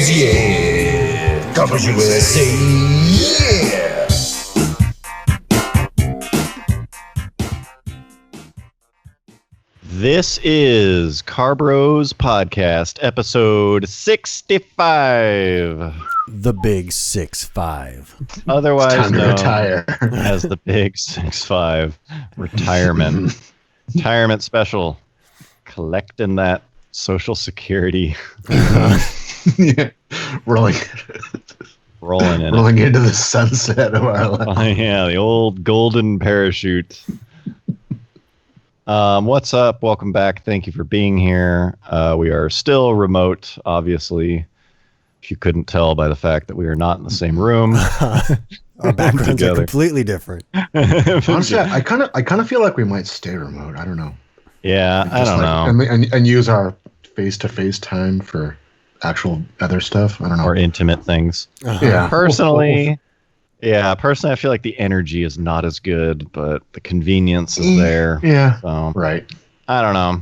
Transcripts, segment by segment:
yeah. Campus USA, yeah. This is Carbros Podcast, episode 65. The Big 6-5. Otherwise time to known retire. as the Big 6-5 retirement. Retirement special. Collecting that Social Security. Yeah. Rolling into the sunset of our life. Yeah, the old golden parachute. What's up? Welcome back. Thank you for being here. We are still remote, obviously. If you couldn't tell by the fact that we are not in the same room. Our backgrounds are completely different. Honestly, I kind of feel like we might stay remote. I don't know. Yeah, I don't know. And use our face-to-face time for actual other stuff. I don't know. Or intimate things. Yeah. Personally, I feel like the energy is not as good, but the convenience is there. Yeah. So, right. I don't know.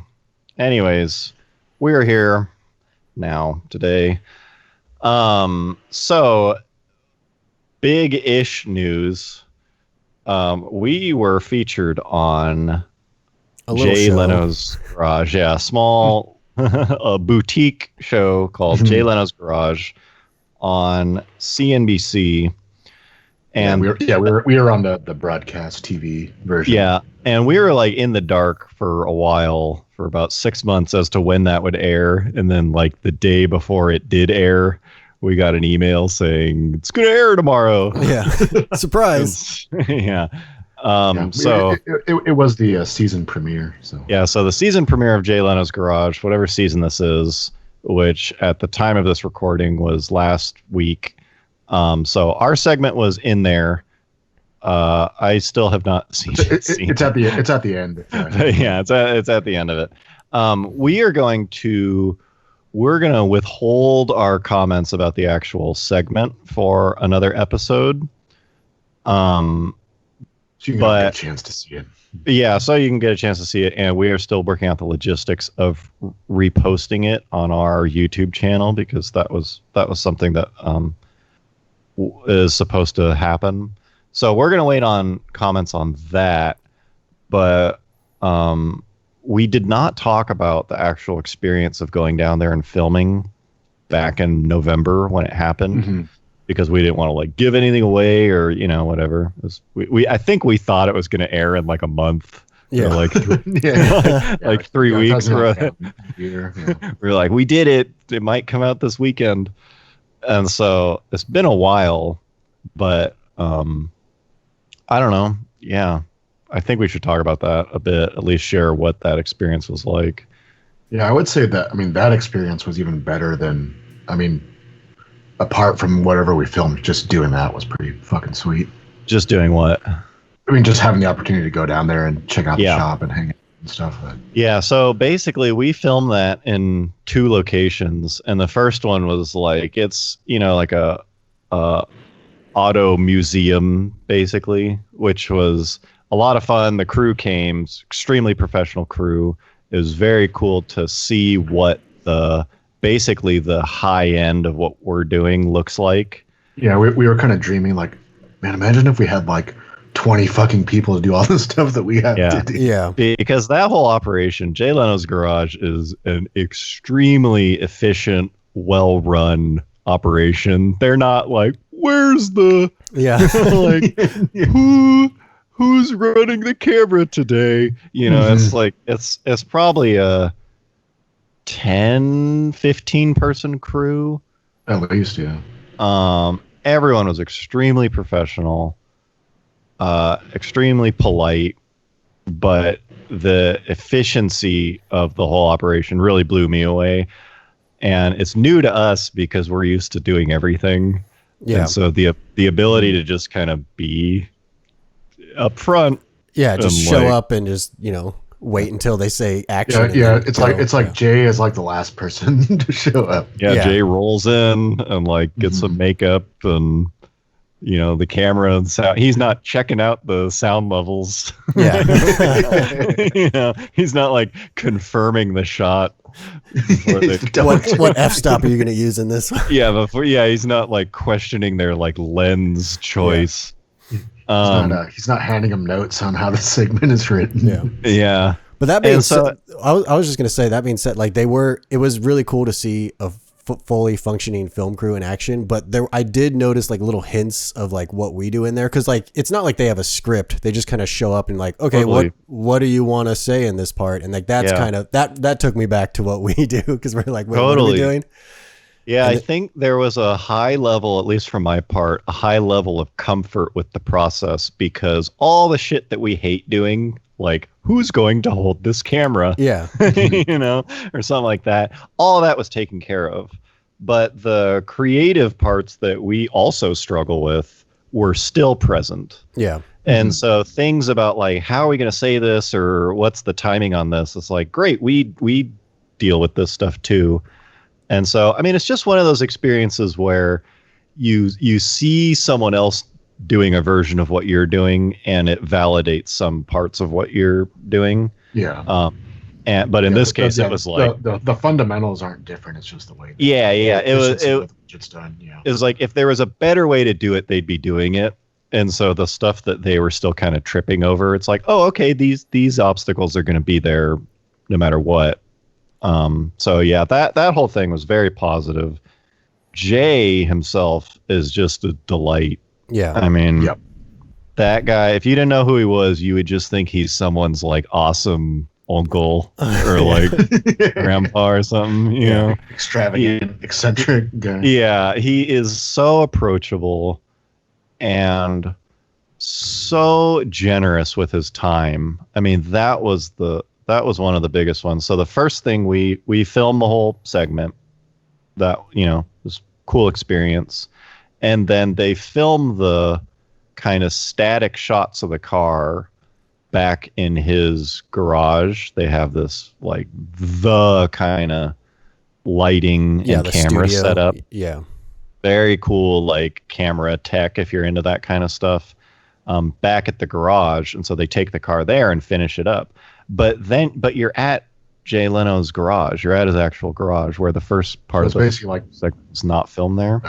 Anyways, we're here now today. So big-ish news. We were featured on Jay Leno's Garage. Yeah, a small a boutique show called Jay Leno's Garage on CNBC. And we were on the broadcast TV version. Yeah, and we were like in the dark for a while, for about 6 months, as to when that would air. And then like the day before it did air, we got an email saying it's gonna air tomorrow. Yeah, surprise. Yeah. So it was the season premiere. So the season premiere of Jay Leno's Garage, whatever season this is, which at the time of this recording was last week. So our segment was in there. I still have not seen it. It's at the end. Yeah, it's at the end of it. We're going to withhold our comments about the actual segment for another episode. So you can get a chance to see it. Yeah, so you can get a chance to see it, and we are still working out the logistics of reposting it on our YouTube channel, because that was something that is supposed to happen. So we're going to wait on comments on that, but we did not talk about the actual experience of going down there and filming back in November when it happened, because we didn't want to like give anything away or whatever. I think we thought it was going to air in like a month. Yeah, or like 3 weeks. We're like, we did it. It might come out this weekend. And so it's been a while, but I don't know. Yeah, I think we should talk about that a bit, at least share what that experience was like. Yeah, I would say that, that experience was even better than, apart from whatever we filmed, just doing that was pretty fucking sweet. Just doing what? Just having the opportunity to go down there and check out the shop and hang out and stuff. Yeah, so basically we filmed that in 2 locations, and the first one was like, it's like a auto museum basically, which was a lot of fun. The crew came, extremely professional crew. It was very cool to see what basically the high end of what we're doing looks like. Yeah, we were kind of dreaming like, man, imagine if we had like 20 fucking people to do all the stuff that we have to do. Yeah. Because that whole operation, Jay Leno's Garage, is an extremely efficient, well-run operation. They're not like, where's the... Yeah. like, who's running the camera today? It's like, it's probably a 10, 15 person crew. At least, yeah. Everyone was extremely professional. Extremely polite, but the efficiency of the whole operation really blew me away. And it's new to us because we're used to doing everything. Yeah. And so the ability to just kind of be up front. Yeah, just show up and just, wait until they say action. Yeah, it's like Jay is like the last person to show up. Yeah, Jay rolls in and like gets some makeup and the camera and sound. He's not checking out the sound levels. Yeah. He's not like confirming the shot. What f-stop are you going to use in this one? He's not like questioning their like lens choice. He's not handing them notes on how the segment is written. Yeah. But that being said, I was just going to say, that being said, like it was really cool to see a fully functioning film crew in action, but I did notice like little hints of like what we do in there, because like it's not like they have a script. They just kind of show up and like, okay, totally. what do you want to say in this part? And like that's kind of that took me back to what we do, because we're like, wait, totally. What are we doing? Yeah, I think there was a high level, at least from my part, a high level of comfort with the process, because all the shit that we hate doing, like who's going to hold this camera? Yeah. Or something like that. All that was taken care of. But the creative parts that we also struggle with were still present. Yeah. And so things about like, how are we going to say this, or what's the timing on this? It's like, great, we deal with this stuff too. And so, I mean, it's just one of those experiences where you see someone else doing a version of what you're doing, and it validates some parts of what you're doing. Yeah. But in this case, it was like the fundamentals aren't different. It's just the way. It's done. Yeah. It was like if there was a better way to do it, they'd be doing it. And so the stuff that they were still kind of tripping over, it's like, oh, okay, these obstacles are going to be there no matter what. So yeah, that whole thing was very positive. Jay himself is just a delight. Yeah. I mean, that guy, if you didn't know who he was, you would just think he's someone's like awesome uncle or like grandpa or something, you know. Extravagant, eccentric guy. Yeah, he is so approachable and so generous with his time. I mean, that was one of the biggest ones. So the first thing we filmed the whole segment. That, was cool experience. And then they filmed the kind of static shots of the car back in his garage. They have this like the kind of lighting and camera setup. Yeah. Very cool, like camera tech if you're into that kind of stuff. Back at the garage. And so they take the car there and finish it up. But you're at Jay Leno's garage. You're at his actual garage, where the first part of basically like it's not filmed there.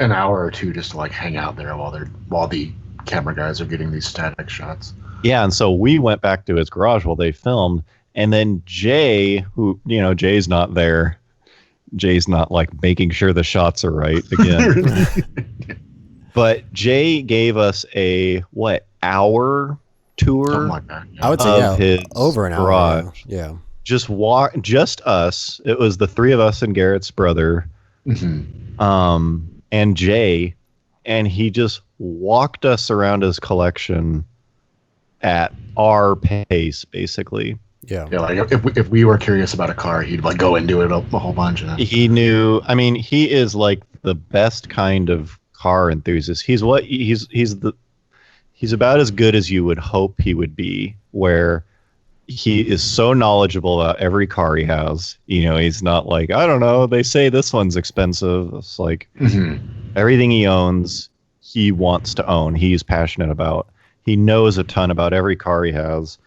An hour or two just to like hang out there while the camera guys are getting these static shots. Yeah, and so we went back to his garage while they filmed, and then Jay, who Jay's not there. Jay's not like making sure the shots are right again. But Jay gave us a hour tour. Like that, yeah. I would say his over an garage. hour. Yeah. Just us. It was the three of us and Garrett's brother. Mm-hmm. And Jay, and he just walked us around his collection at our pace, basically. Yeah. Yeah, like if we were curious about a car, he'd like go into it a whole bunch. He knew. I mean, he is like the best kind of car enthusiast. He's about as good as you would hope he would be, where he is so knowledgeable about every car he has. He's not like, I don't know, they say this one's expensive. It's like everything he owns, he wants to own. He's passionate about. He knows a ton about every car he has.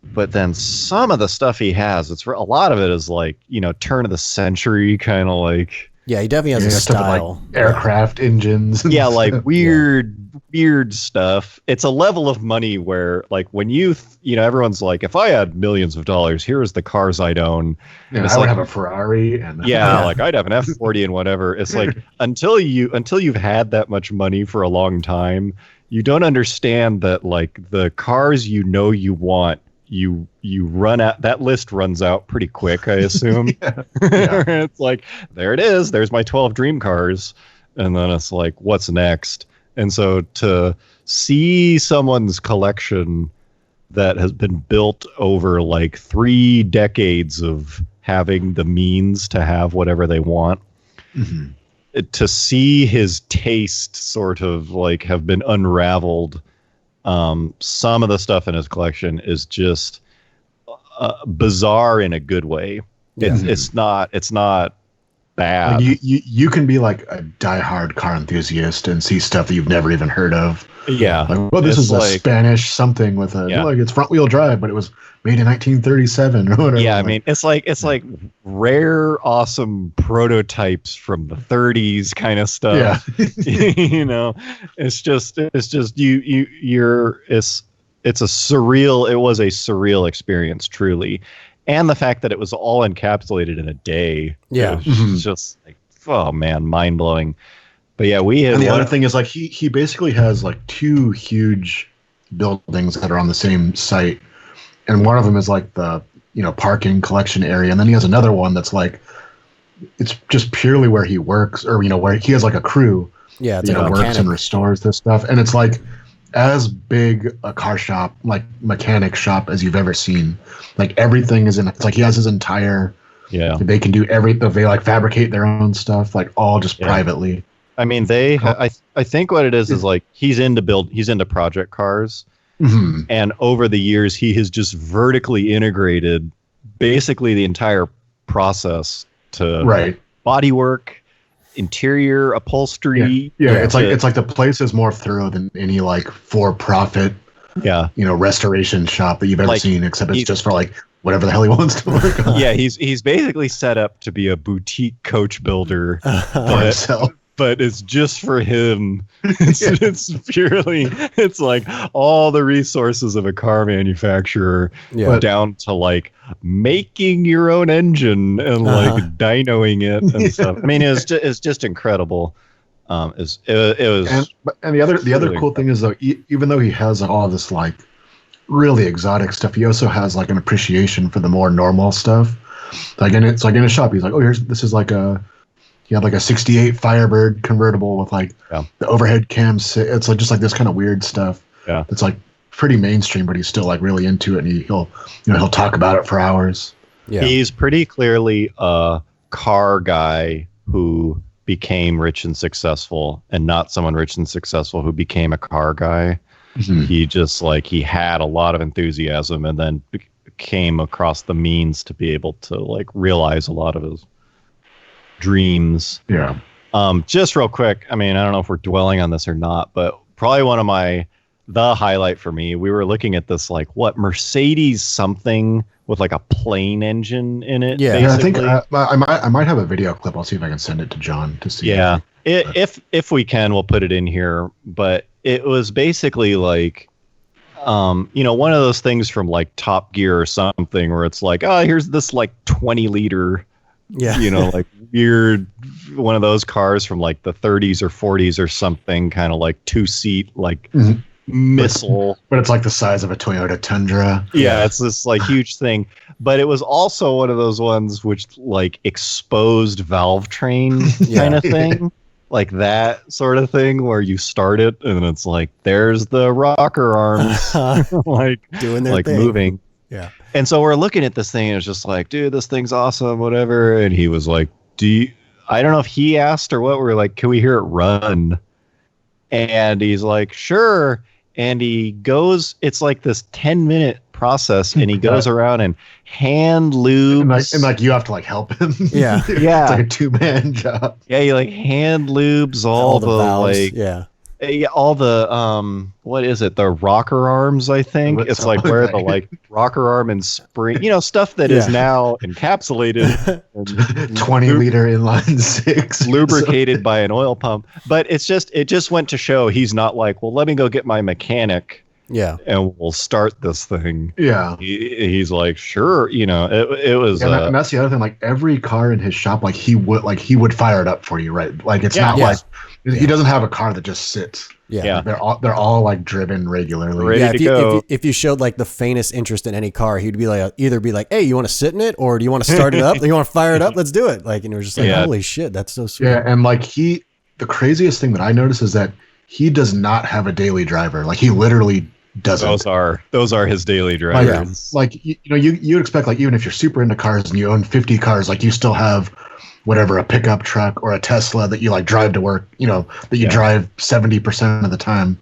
But then some of the stuff he has, a lot of it is like, turn of the century kind of like. Yeah, he definitely has a style. Like aircraft engines. Yeah, like weird stuff. It's a level of money where, like, when everyone's like, if I had millions of dollars, here's the cars I'd own. Yeah, I would have a Ferrari. Like I'd have an F40 and whatever. It's like until you've had that much money for a long time, you don't understand that like the cars you want. You run out, that list runs out pretty quick, I assume. Yeah. It's like, there it is, there's my 12 dream cars, and then it's like, what's next? And so to see someone's collection that has been built over like 3 decades of having the means to have whatever they want, to see his taste sort of like have been unraveled. Some of the stuff in his collection is just bizarre in a good way. It's not bad. Like you can be like a diehard car enthusiast and see stuff that you've never even heard of. Yeah. Like, well, this is a Spanish something with a like it's front wheel drive, but it was made in 1937 or whatever. Yeah, I mean, it's like rare, awesome prototypes from the 30s kind of stuff. Yeah. You know, it's just it's a surreal. It was a surreal experience, truly, and the fact that it was all encapsulated in a day. Yeah, it was just like, oh man, mind blowing. But yeah, we had. And the other thing is like he basically has like two huge buildings that are on the same site, and one of them is like the parking collection area, and then he has another one that's like it's just purely where he works, or where he has like a crew. Yeah, it's like works and restores this stuff, and it's like as big a car shop, like mechanic shop, as you've ever seen. Like everything is in. It's like he has his entire. Yeah. They can do everything. They like fabricate their own stuff, like all just privately. I mean, I think what it is like he's into project cars, and over the years he has just vertically integrated basically the entire process to bodywork, interior upholstery. Yeah, it's like the place is more thorough than any like for-profit, restoration shop that you've ever seen, except it's just for like whatever the hell he wants to work on. Yeah, he's basically set up to be a boutique coach builder for himself. But it's just for him. It's purely, it's like all the resources of a car manufacturer down to like making your own engine and like dynoing it and stuff. I mean, it's just incredible. It was and the other cool thing is though, even though he has all this like really exotic stuff, he also has like an appreciation for the more normal stuff. Like in a shop, he's like, oh, this is like he had like a 68 Firebird convertible with like the overhead cams. It's like just like this kind of weird stuff. Yeah. It's like pretty mainstream, but he's still like really into it, and he'll talk about it for hours. Yeah. He's pretty clearly a car guy who became rich and successful, and not someone rich and successful who became a car guy. He just he had a lot of enthusiasm and then came across the means to be able to like realize a lot of his dreams. Yeah. Just real quick, I mean, I don't know if we're dwelling on this or not, but probably the highlight for me, we were looking at this like Mercedes something with like a plane engine in it. Yeah, I think I might have a video clip. I'll see if I can send it to John to see. Yeah, if we can, we'll put it in here. But it was basically like, one of those things from like Top Gear or something, where it's like, oh, here's this like 20-liter. Yeah. Like weird one of those cars from like the 30s or 40s or something, kind of like 2-seat like missile. But it's like the size of a Toyota Tundra. Yeah, it's this like huge thing. But it was also one of those ones which like exposed valve train kind of thing. Like that sort of thing where you start it and it's like there's the rocker arms like doing their thing. Moving. Yeah. And so we're looking at this thing and it's just like, dude, this thing's awesome, whatever. And he was like, I don't know if he asked or what. We're like, can we hear it run? And he's like, sure. And he goes, it's like this 10-minute process, and he goes around and hand lubes. And like you have to like help him. Yeah. Yeah. It's like a 2-man job. Yeah, he like hand lubes all the valves, like all the what is it, the rocker arms, I think. It's like where the like rocker arm and spring, stuff that is now encapsulated 20-liter inline 6 lubricated by an oil pump. But it just went to show he's not like, well, let me go get my mechanic and we'll start this thing. He's like, sure, it was and that's the other thing, like every car in his shop, like he would fire it up for you, right? Like it's not like he doesn't have a car that just sits. Yeah. They're all like driven regularly. Ready to go. If you showed like the faintest interest in any car, he'd be like, either be like, hey, you want to sit in it, or do you want to start it up? Do you want to fire it up? Let's do it. Like, and it was just like, holy shit, that's so sweet. Yeah, and like the craziest thing that I noticed is that he does not have a daily driver. Like he literally doesn't. Those are his daily drivers. Like you'd expect, like even if you're super into cars and you own 50 cars, like you still have whatever, a pickup truck or a Tesla that you like drive to work, that you drive 70% of the time.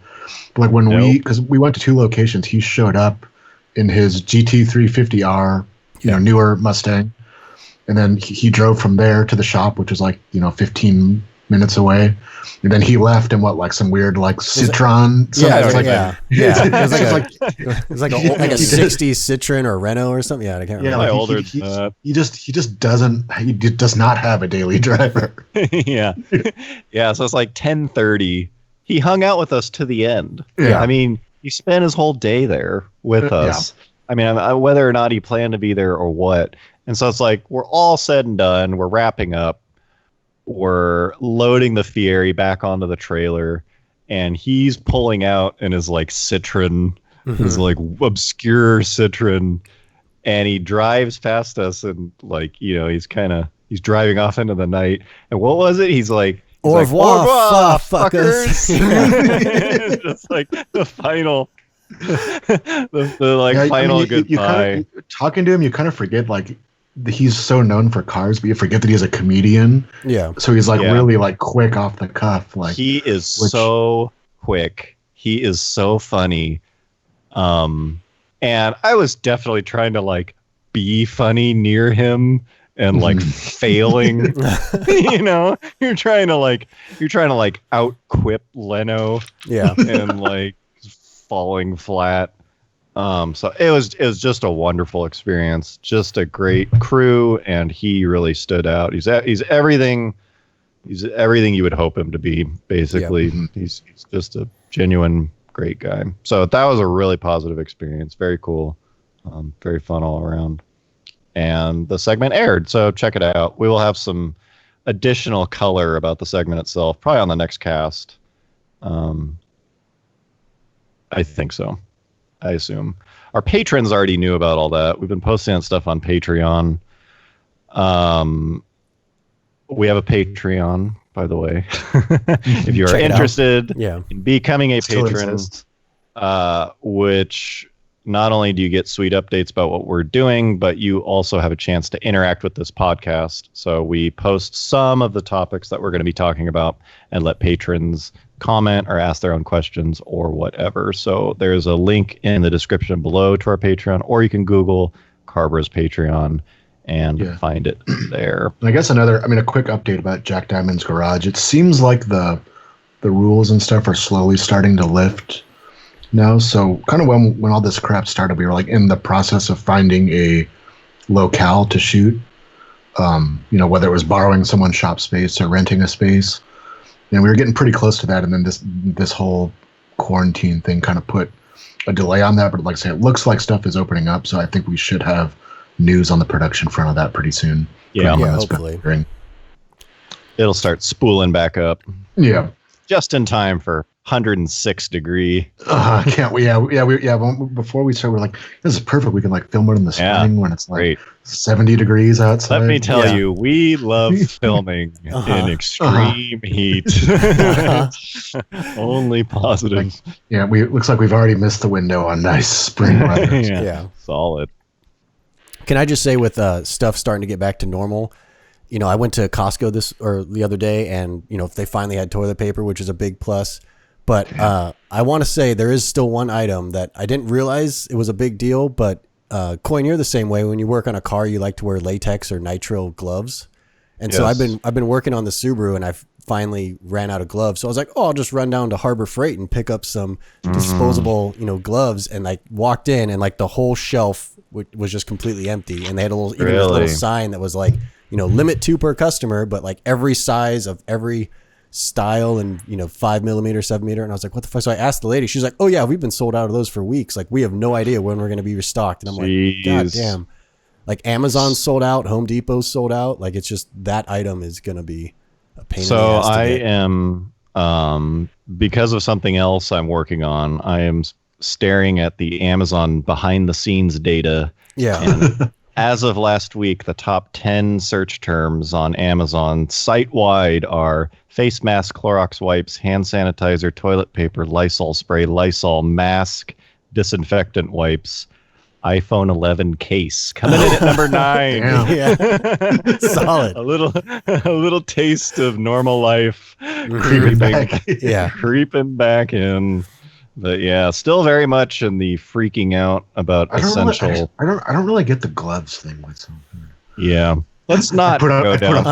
But like because we went to 2 locations, he showed up in his GT350R, newer Mustang, and then he drove from there to the shop, which was like 15 minutes away, and then he left in some weird Citroen. It's like a 60s Citroen or Renault or something. Yeah, I can't remember. He does not have a daily driver. Yeah. So it's like 10:30. He hung out with us to the end. Yeah. I mean, he spent his whole day there with us. I mean, whether or not he planned to be there or what. And so it's like, we're all said and done. We're wrapping up. We're loading the Fierri back onto the trailer. And he's pulling out in his Citroen, his obscure Citroen. And he drives past us and he's driving off into the night. And what was it? He's like, au revoir, fuckers. It's just like the final, final goodbye. Talking to him, you kind of forget he's so known for cars, but you forget that he's a comedian. Yeah. So he's really quick off the cuff. He is so quick. He is so funny. And I was definitely trying to be funny near him. And failing, you're trying to out quip Leno, and falling flat. So it was just a wonderful experience, just a great crew, and he really stood out. He's everything you would hope him to be. Basically, he's just a genuine great guy. So that was a really positive experience. Very cool, very fun all around. And the segment aired, so check it out. We will have some additional color about the segment itself, probably on the next cast. I think so. I assume. Our patrons already knew about all that. We've been posting that stuff on Patreon. We have a Patreon, by the way. If you are interested in becoming a patron, which... Not only do you get sweet updates about what we're doing, but you also have a chance to interact with this podcast. So we post some of the topics that we're going to be talking about and let patrons comment or ask their own questions or whatever. So there's a link in the description below to our Patreon, or you can Google Carbra's Patreon and find it there. I guess a quick update about Jack Diamond's Garage. It seems like the rules and stuff are slowly starting to lift now. So kind of when all this crap started, we were in the process of finding a locale to shoot, whether it was borrowing someone's shop space or renting a space, and we were getting pretty close to that. And then this whole quarantine thing kind of put a delay on that. But like I say, it looks like stuff is opening up. So I think we should have news on the production front of that pretty soon. Hopefully. It'll start spooling back up. Yeah. Just in time for 106 degree. Can't we? Before we started, we're like, this is perfect. We can film it in the spring when it's 70 degrees outside. Let me tell you, we love filming in extreme heat. Only positive. Looks like we've already missed the window on nice spring weather. Yeah, solid. Can I just say, with stuff starting to get back to normal, I went to Costco the other day, and they finally had toilet paper, which is a big plus. But I want to say there is still one item that I didn't realize it was a big deal. But Coin, you're the same way. When you work on a car, you like to wear latex or nitrile gloves. And so I've been working on the Subaru, and I finally ran out of gloves. So I was like, I'll just run down to Harbor Freight and pick up some disposable, gloves. And walked in, and the whole shelf was just completely empty. And they had a little sign that was limit 2 per customer, but every size of every style and 5mm, 7mm. And I was like, what the fuck? So I asked the lady, she's like, oh yeah, we've been sold out of those for weeks. We have no idea when we're going to be restocked. And I'm like, god damn. Amazon's sold out, Home Depot's sold out. It's just that item is going to be a pain in the ass to get. Am because of something else I'm working on, I am staring at the Amazon behind the scenes data. And as of last week, the top 10 search terms on Amazon site-wide are face mask, Clorox wipes, hand sanitizer, toilet paper, Lysol spray, Lysol mask, disinfectant wipes, iPhone 11 case. Coming in at number 9. Solid. A little taste of normal life creeping back in. But still very much in the freaking out about essential. I don't really get the gloves thing with something. Yeah. let's not go down.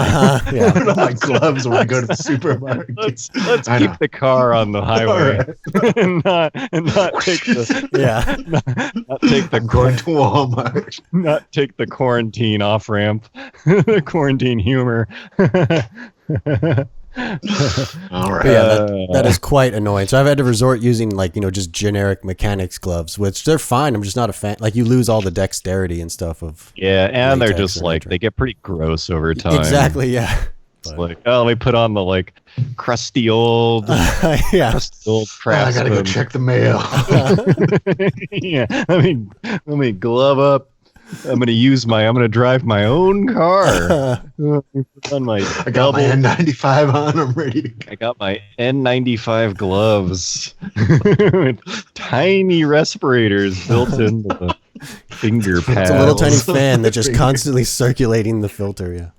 Yeah. Put on my gloves when I go to the supermarket. Let's keep the car on the highway and not take the not take the I'm going to Walmart. not take the quarantine off ramp, the quarantine humor. All right. But yeah, that is quite annoying. So I've had to resort using like, just generic mechanics gloves, which they're fine. I'm just not a fan. Like you lose all the dexterity and stuff of. Yeah, and they're latex just or like nature. they get pretty gross over time. Exactly. Yeah. It's like, oh, let me put on the like crusty old Yeah. I craftsman. gotta go check the mail. Yeah, let me glove up. I'm gonna drive my own car. Put on my I got my N95 on. I'm ready to go. I got my N95 gloves with tiny respirators built into the finger pads. It's a little tiny fan that's just constantly circulating the filter. Yeah.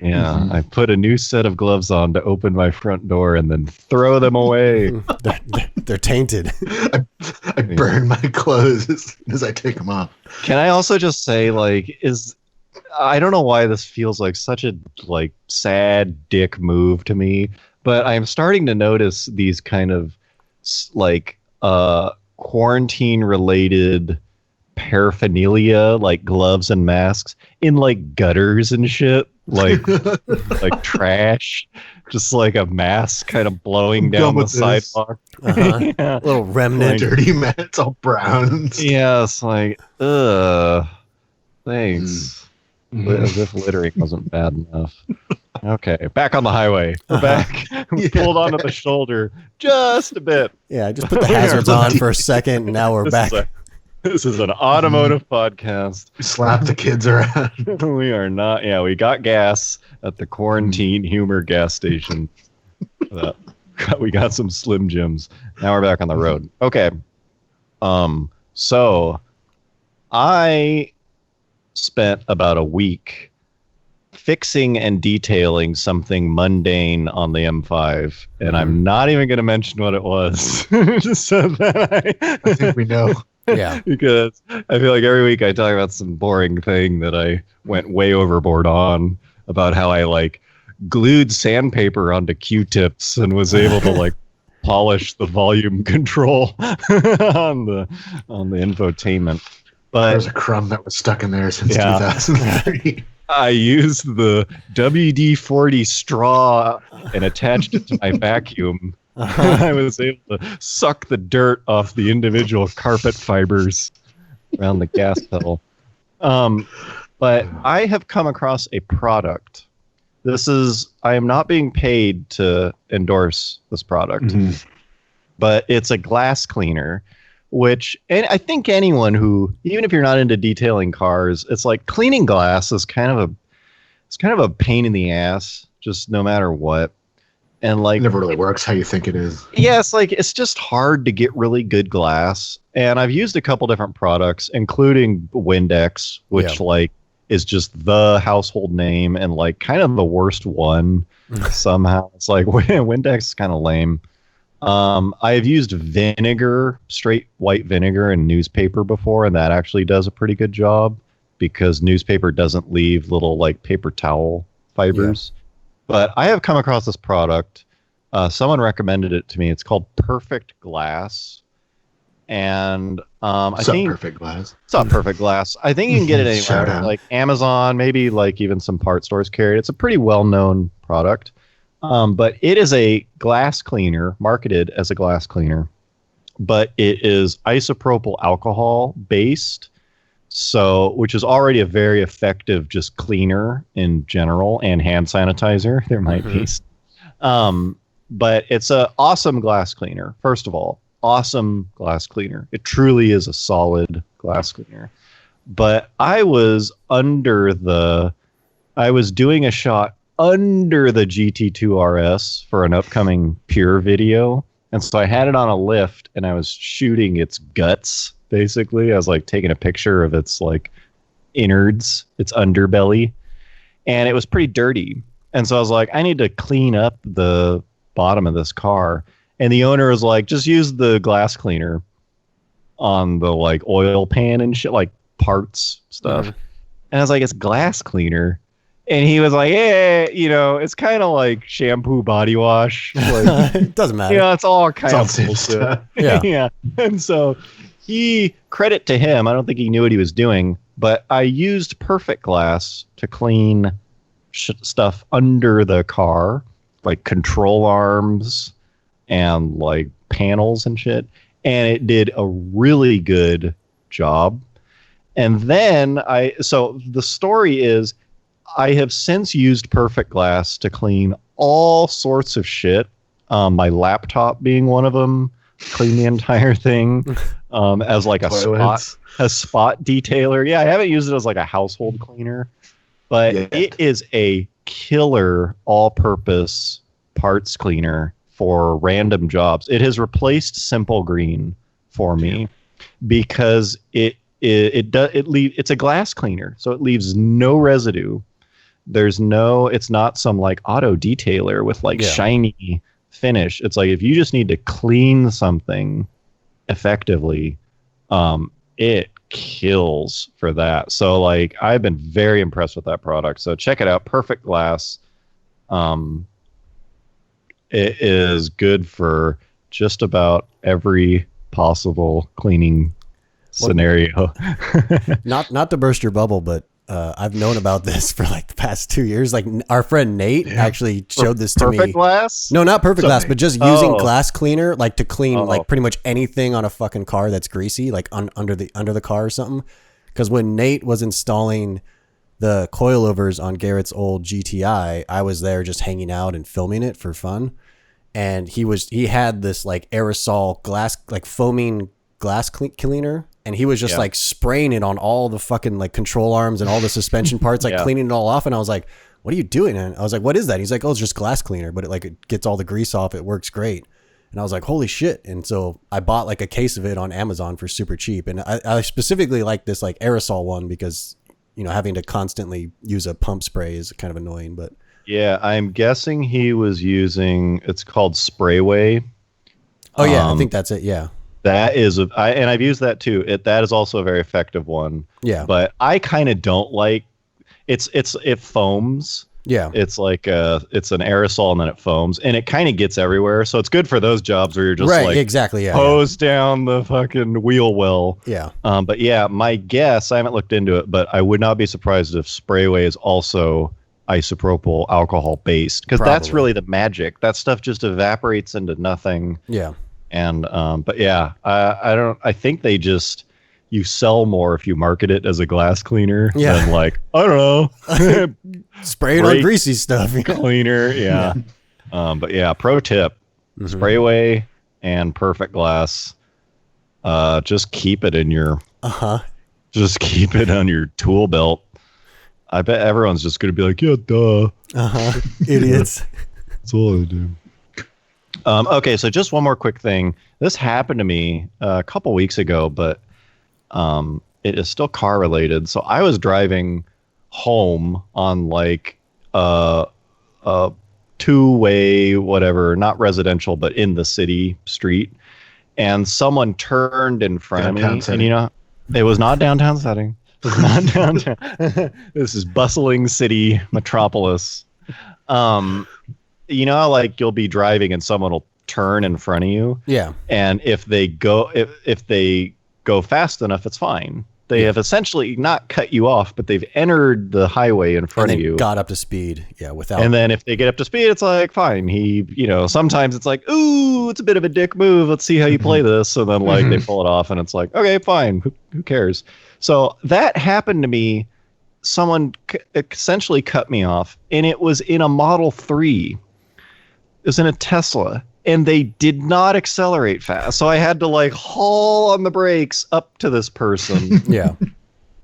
Yeah, I put a new set of gloves on to open my front door and then throw them away. They're tainted. I burn my clothes as soon as I take them off. Can I also just say, like, I don't know why this feels like such a like sad dick move to me, but I'm starting to notice these kind of like quarantine related paraphernalia, like gloves and masks, in like gutters and shit, like like trash, just like a mask kind of blowing down the sidewalk. Yeah. Little remnant. Dirty man. It's all brown. Yeah, it's like, thanks. As if littering wasn't bad enough. Okay, back on the highway. We're back. We pulled onto the shoulder just a bit. Yeah, just put the hazards on for a second, and now we're back. This is an automotive podcast. Slap the kids around. We are not. Yeah, we got gas at the quarantine humor gas station. We got some Slim Jims. Now we're back on the road. Okay. So I spent about a week fixing and detailing something mundane on the M5, and I'm not even going to mention what it was. Just so that I think we know. Yeah. Because I feel like every week I talk about some boring thing that I went way overboard on, about how I like glued sandpaper onto Q-tips and was able to like polish the volume control on the infotainment. But There's a crumb that was stuck in there since 2003. I used the WD-40 straw and attached it to my vacuum. I was able to suck the dirt off the individual carpet fibers around the gas pedal. But I have come across a product. I am not being paid to endorse this product, but it's a glass cleaner, and I think anyone who, even if you're not into detailing cars, it's like cleaning glass is kind of a pain in the ass, just no matter what. And like, It never really works how you think it is. yeah, it's just hard to get really good glass. And I've used a couple different products, including Windex, which like is just the household name and like kind of the worst one somehow. It's like Windex is kind of lame. I've used vinegar, straight white vinegar and newspaper before, and that actually does a pretty good job because newspaper doesn't leave little like paper towel fibers. But I have come across this product. Someone recommended it to me. It's called Perfect Glass. And I think Perfect Glass. It's not Perfect Glass. I think you can get it Shout anywhere, out. like Amazon, maybe like even some part stores carry it. It's a pretty well-known product. But it is a glass cleaner, marketed as a glass cleaner. But it is isopropyl alcohol based. So, which is already a very effective just cleaner in general, and hand sanitizer. There might be. But it's an awesome glass cleaner. First of all, awesome glass cleaner. It truly is a solid glass cleaner. But I was doing a shot under the GT2 RS for an upcoming Pure video. And so I had it on a lift and I was shooting its guts. Basically, I was like taking a picture of its like innards, its underbelly, and it was pretty dirty. And so I was like, I need to clean up the bottom of this car. And the owner was like, just use the glass cleaner on the like oil pan and shit, like parts stuff. And I was like, it's glass cleaner. And he was like, "Hey, it's kind of like shampoo, body wash. Like, It doesn't matter. it's all kind It's all of same bullshit." stuff. Yeah. Yeah. And so credit to him. I don't think he knew what he was doing, but I used Perfect Glass to clean stuff under the car, like control arms and like panels and shit. And it did a really good job. And then so the story is I have since used Perfect Glass to clean all sorts of shit. My laptop being one of them, clean the entire thing as like a spot detailer. Yeah, I haven't used it as like a household cleaner, but it is a killer all-purpose parts cleaner for random jobs. It has replaced Simple Green for me because it's a glass cleaner, so it leaves no residue. It's not some like auto detailer with like shiny finish. It's like if you just need to clean something effectively, it kills for that. So like I've been very impressed with that product. So check it out, Perfect Glass. It is good for just about every possible cleaning scenario. Not to burst your bubble, but I've known about this for like the past 2 years. Like our friend Nate actually showed this to me. Perfect Glass? No, not Perfect Glass, but just using glass cleaner, like to clean like pretty much anything on a fucking car that's greasy, like under the car or something. Because when Nate was installing the coilovers on Garrett's old GTI, I was there just hanging out and filming it for fun. And he had this like aerosol glass, like foaming glass cleaner. And he was just like spraying it on all the fucking like control arms and all the suspension parts, like cleaning it all off. And I was like, what are you doing? And I was like, what is that? He's like, oh, it's just glass cleaner, but it gets all the grease off. It works great. And I was like, holy shit. And so I bought like a case of it on Amazon for super cheap. And I specifically like this like aerosol one because, having to constantly use a pump spray is kind of annoying, but. Yeah, I'm guessing he was using, it's called Sprayway. Oh yeah, I think that's it. Yeah. That is, and I've used that too. That is also a very effective one. Yeah. But I kind of don't like, it foams. Yeah. It's like it's an aerosol and then it foams and it kind of gets everywhere. So it's good for those jobs where you're just like exactly, hose down the fucking wheel well. Yeah. But yeah, my guess, I haven't looked into it, but I would not be surprised if Sprayway is also isopropyl alcohol based because that's really the magic. That stuff just evaporates into nothing. Yeah. And but yeah, I think you sell more if you market it as a glass cleaner than like, I don't know, spray it on greasy stuff. Cleaner. Yeah. But yeah, pro tip, Sprayway and Perfect Glass. Just keep it in your just keep it on your tool belt. I bet everyone's just going to be like, yeah, duh. Idiots. That's all I do. Okay, so just one more quick thing. This happened to me a couple weeks ago, but it is still car related. So I was driving home on like a two-way, whatever, not residential, but in the city street. And someone turned in front of me. Setting. And it was not downtown setting. Not downtown. This is bustling city metropolis. Like you'll be driving and someone will turn in front of you. Yeah. And if they go fast enough, it's fine. They have essentially not cut you off, but they've entered the highway in front of you. Got up to speed. Yeah. Without. And then if they get up to speed, it's like, fine. Sometimes it's like, ooh, it's a bit of a dick move. Let's see how you play this. And then like they pull it off and it's like, okay, fine. Who cares? So that happened to me. Someone essentially cut me off and it was in a Model 3. It was in a Tesla and they did not accelerate fast. So I had to like haul on the brakes up to this person. Yeah.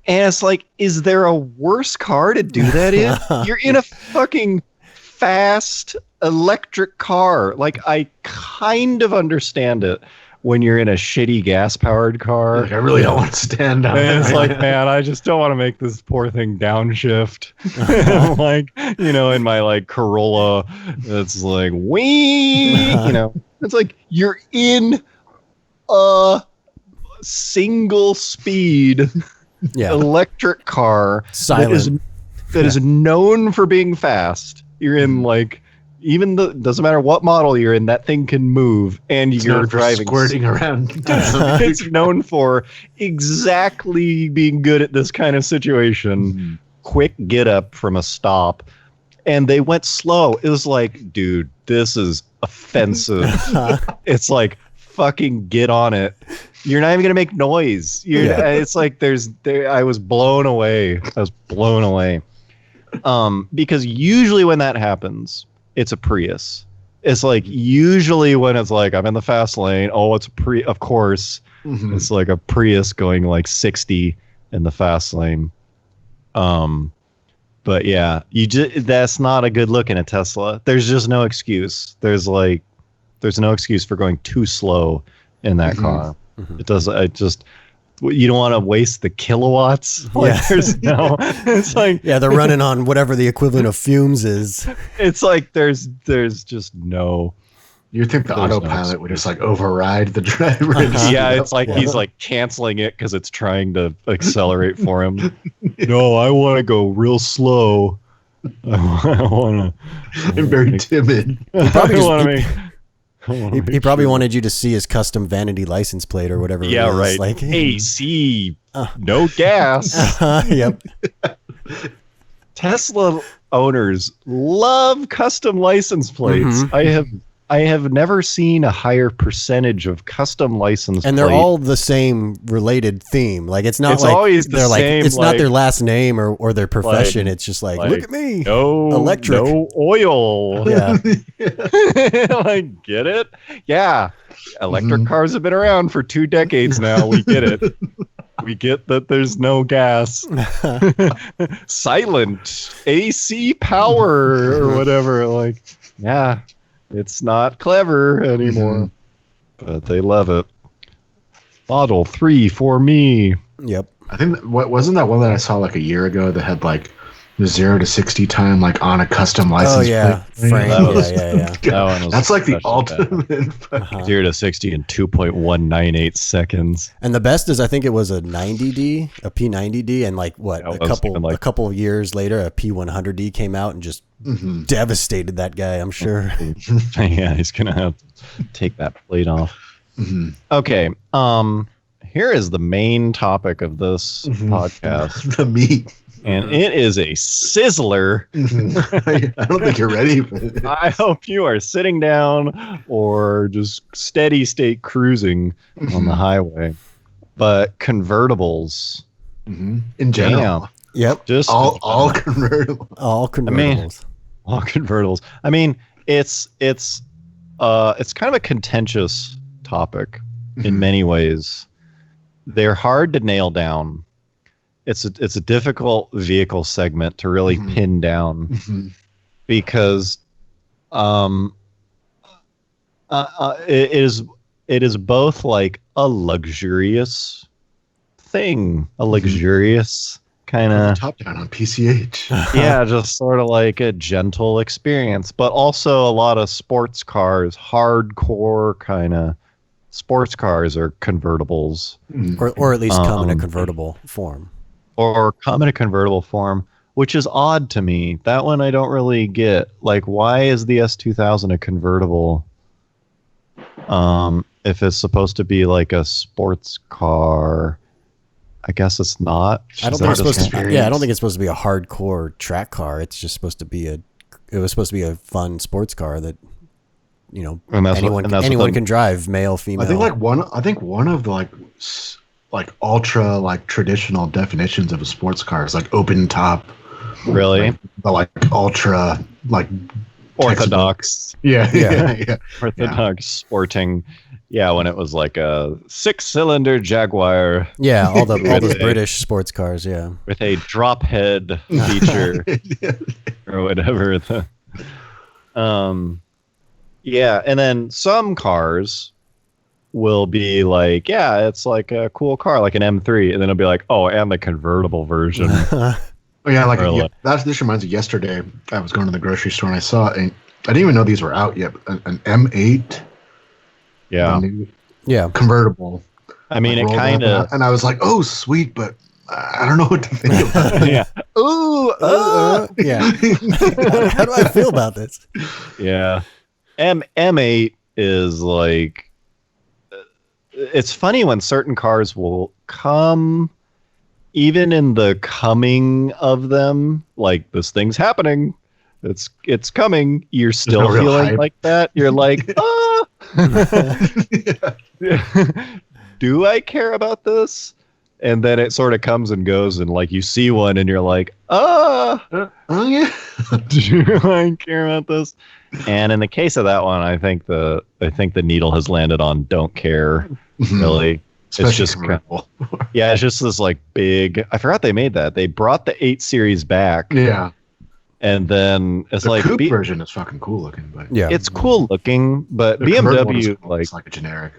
And it's like, is there a worse car to do that in? You're in a fucking fast electric car. Like I kind of understand it when you're in a shitty gas-powered car. Like, I really don't want to stand on it. And it's like, man, I just don't want to make this poor thing downshift. Like, in my like Corolla, it's like, wee, it's like you're in a single speed electric car. Silent. that is known for being fast. You're in like doesn't matter what model you're in, that thing can move, and you're driving squirting around. It's known for exactly being good at this kind of situation. Quick get up from a stop, and they went slow. It was like, dude, this is offensive. It's like, fucking get on it. You're not even gonna make noise. It's like I was blown away. Because usually when that happens, it's a Prius. It's like usually when it's like I'm in the fast lane. Oh, it's a Prius. Of course, it's like a Prius going like 60 in the fast lane. But yeah, that's not a good look in a Tesla. There's just no excuse. There's no excuse for going too slow in that car. You don't want to waste the kilowatts. There's no. It's like they're running on whatever the equivalent of fumes is. It's like there's just no. You think the autopilot would just like override the driver? It's like he's like canceling it because it's trying to accelerate for him. No, I want to go real slow. I want to. I'm very timid. He probably wanted you to see his custom vanity license plate or whatever. Yeah, right. Like AC, no gas. Yep. Tesla owners love custom license plates. I have never seen a higher percentage of custom license plates. And they're all the same related theme. Like it's like always they're like it's not their last name or their profession. It's just like look at me. No electric. No oil. Yeah. Like get it? Yeah. Electric cars have been around for 2 decades now. We get it. We get that there's no gas. Silent AC power or whatever. Like, yeah. It's not clever anymore, but they love it. Model 3 for me. Yep. I think wasn't that one that I saw like a year ago that had like the 0 to 60 time like on a custom license plate? Frank. That one was that's like the ultimate. 0 to 60 in 2.198 seconds. And the best is I think it was a 90D, a P90D, and like what a couple of years later, a P100D came out and just devastated that guy. I'm sure. Yeah, he's gonna have to take that plate off. Okay. Here is the main topic of this podcast. The meat. And it is a sizzler. I don't think you're ready for it. I hope you are sitting down or just steady state cruising on the highway. But convertibles. In general. Damn. Yep. Just all convertible. All convertibles. All convertibles. I mean, it's kind of a contentious topic in many ways. They're hard to nail down. It's a difficult vehicle segment to really pin down because it is both like a luxurious thing, a luxurious kind of top down on PCH. Yeah, just sort of like a gentle experience, but also a lot of sports cars, hardcore kind of sports cars or convertibles, or at least come in a convertible form. Or come in a convertible form, which is odd to me. That one I don't really get. Like, why is the S2000 a convertible? If it's supposed to be like a sports car, I guess it's not. I don't think it's supposed to. Yeah, I don't think it's supposed to be a hardcore track car. It's just supposed to be it was supposed to be a fun sports car that, you know, anyone can drive, male, female. I think one of the like ultra like traditional definitions of a sports car is like open top. Really? Like ultra like orthodox. Yeah. Orthodox sporting. Yeah, when it was like a 6-cylinder Jaguar. Yeah, all those British sports cars, yeah. With a drop head feature or whatever. Yeah, and then some cars will be like, yeah, it's like a cool car, like an M3, and then it'll be like, oh, and the convertible version. Oh yeah, this reminds me. Yesterday, I was going to the grocery store and I saw, and I didn't even know these were out yet. An M8, yeah, convertible. I mean, it kind of, and I was like, oh, sweet, but I don't know what to think about it. Yeah. Ooh. Yeah. How do I feel about this? Yeah. M8 is like, it's funny when certain cars will come, even in the coming of them, like this thing's happening. It's coming. You're still no real feeling hype. like that. You're like, do I care about this? And then it sort of comes and goes, and like you see one, and you're like, Oh yeah. do I care about this? And in the case of that one, I think the needle has landed on don't care. Really, Especially it's just convertible. yeah, it's just this like big. I forgot they made that. They brought the 8 Series back. Yeah. And then it's The like coupe version is fucking cool looking, but Yeah. it's cool looking, but the convertible is BMW cool. like It's like a generic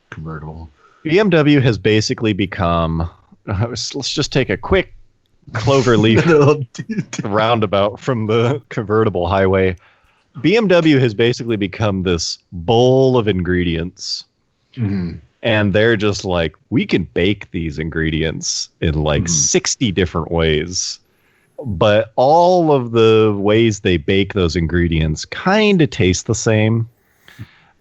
convertible. BMW has basically become. Let's just take a quick clover leaf roundabout from the convertible highway. BMW has basically become this bowl of ingredients, and they're just like, we can bake these ingredients in like 60 different ways. But all of the ways they bake those ingredients kind of taste the same.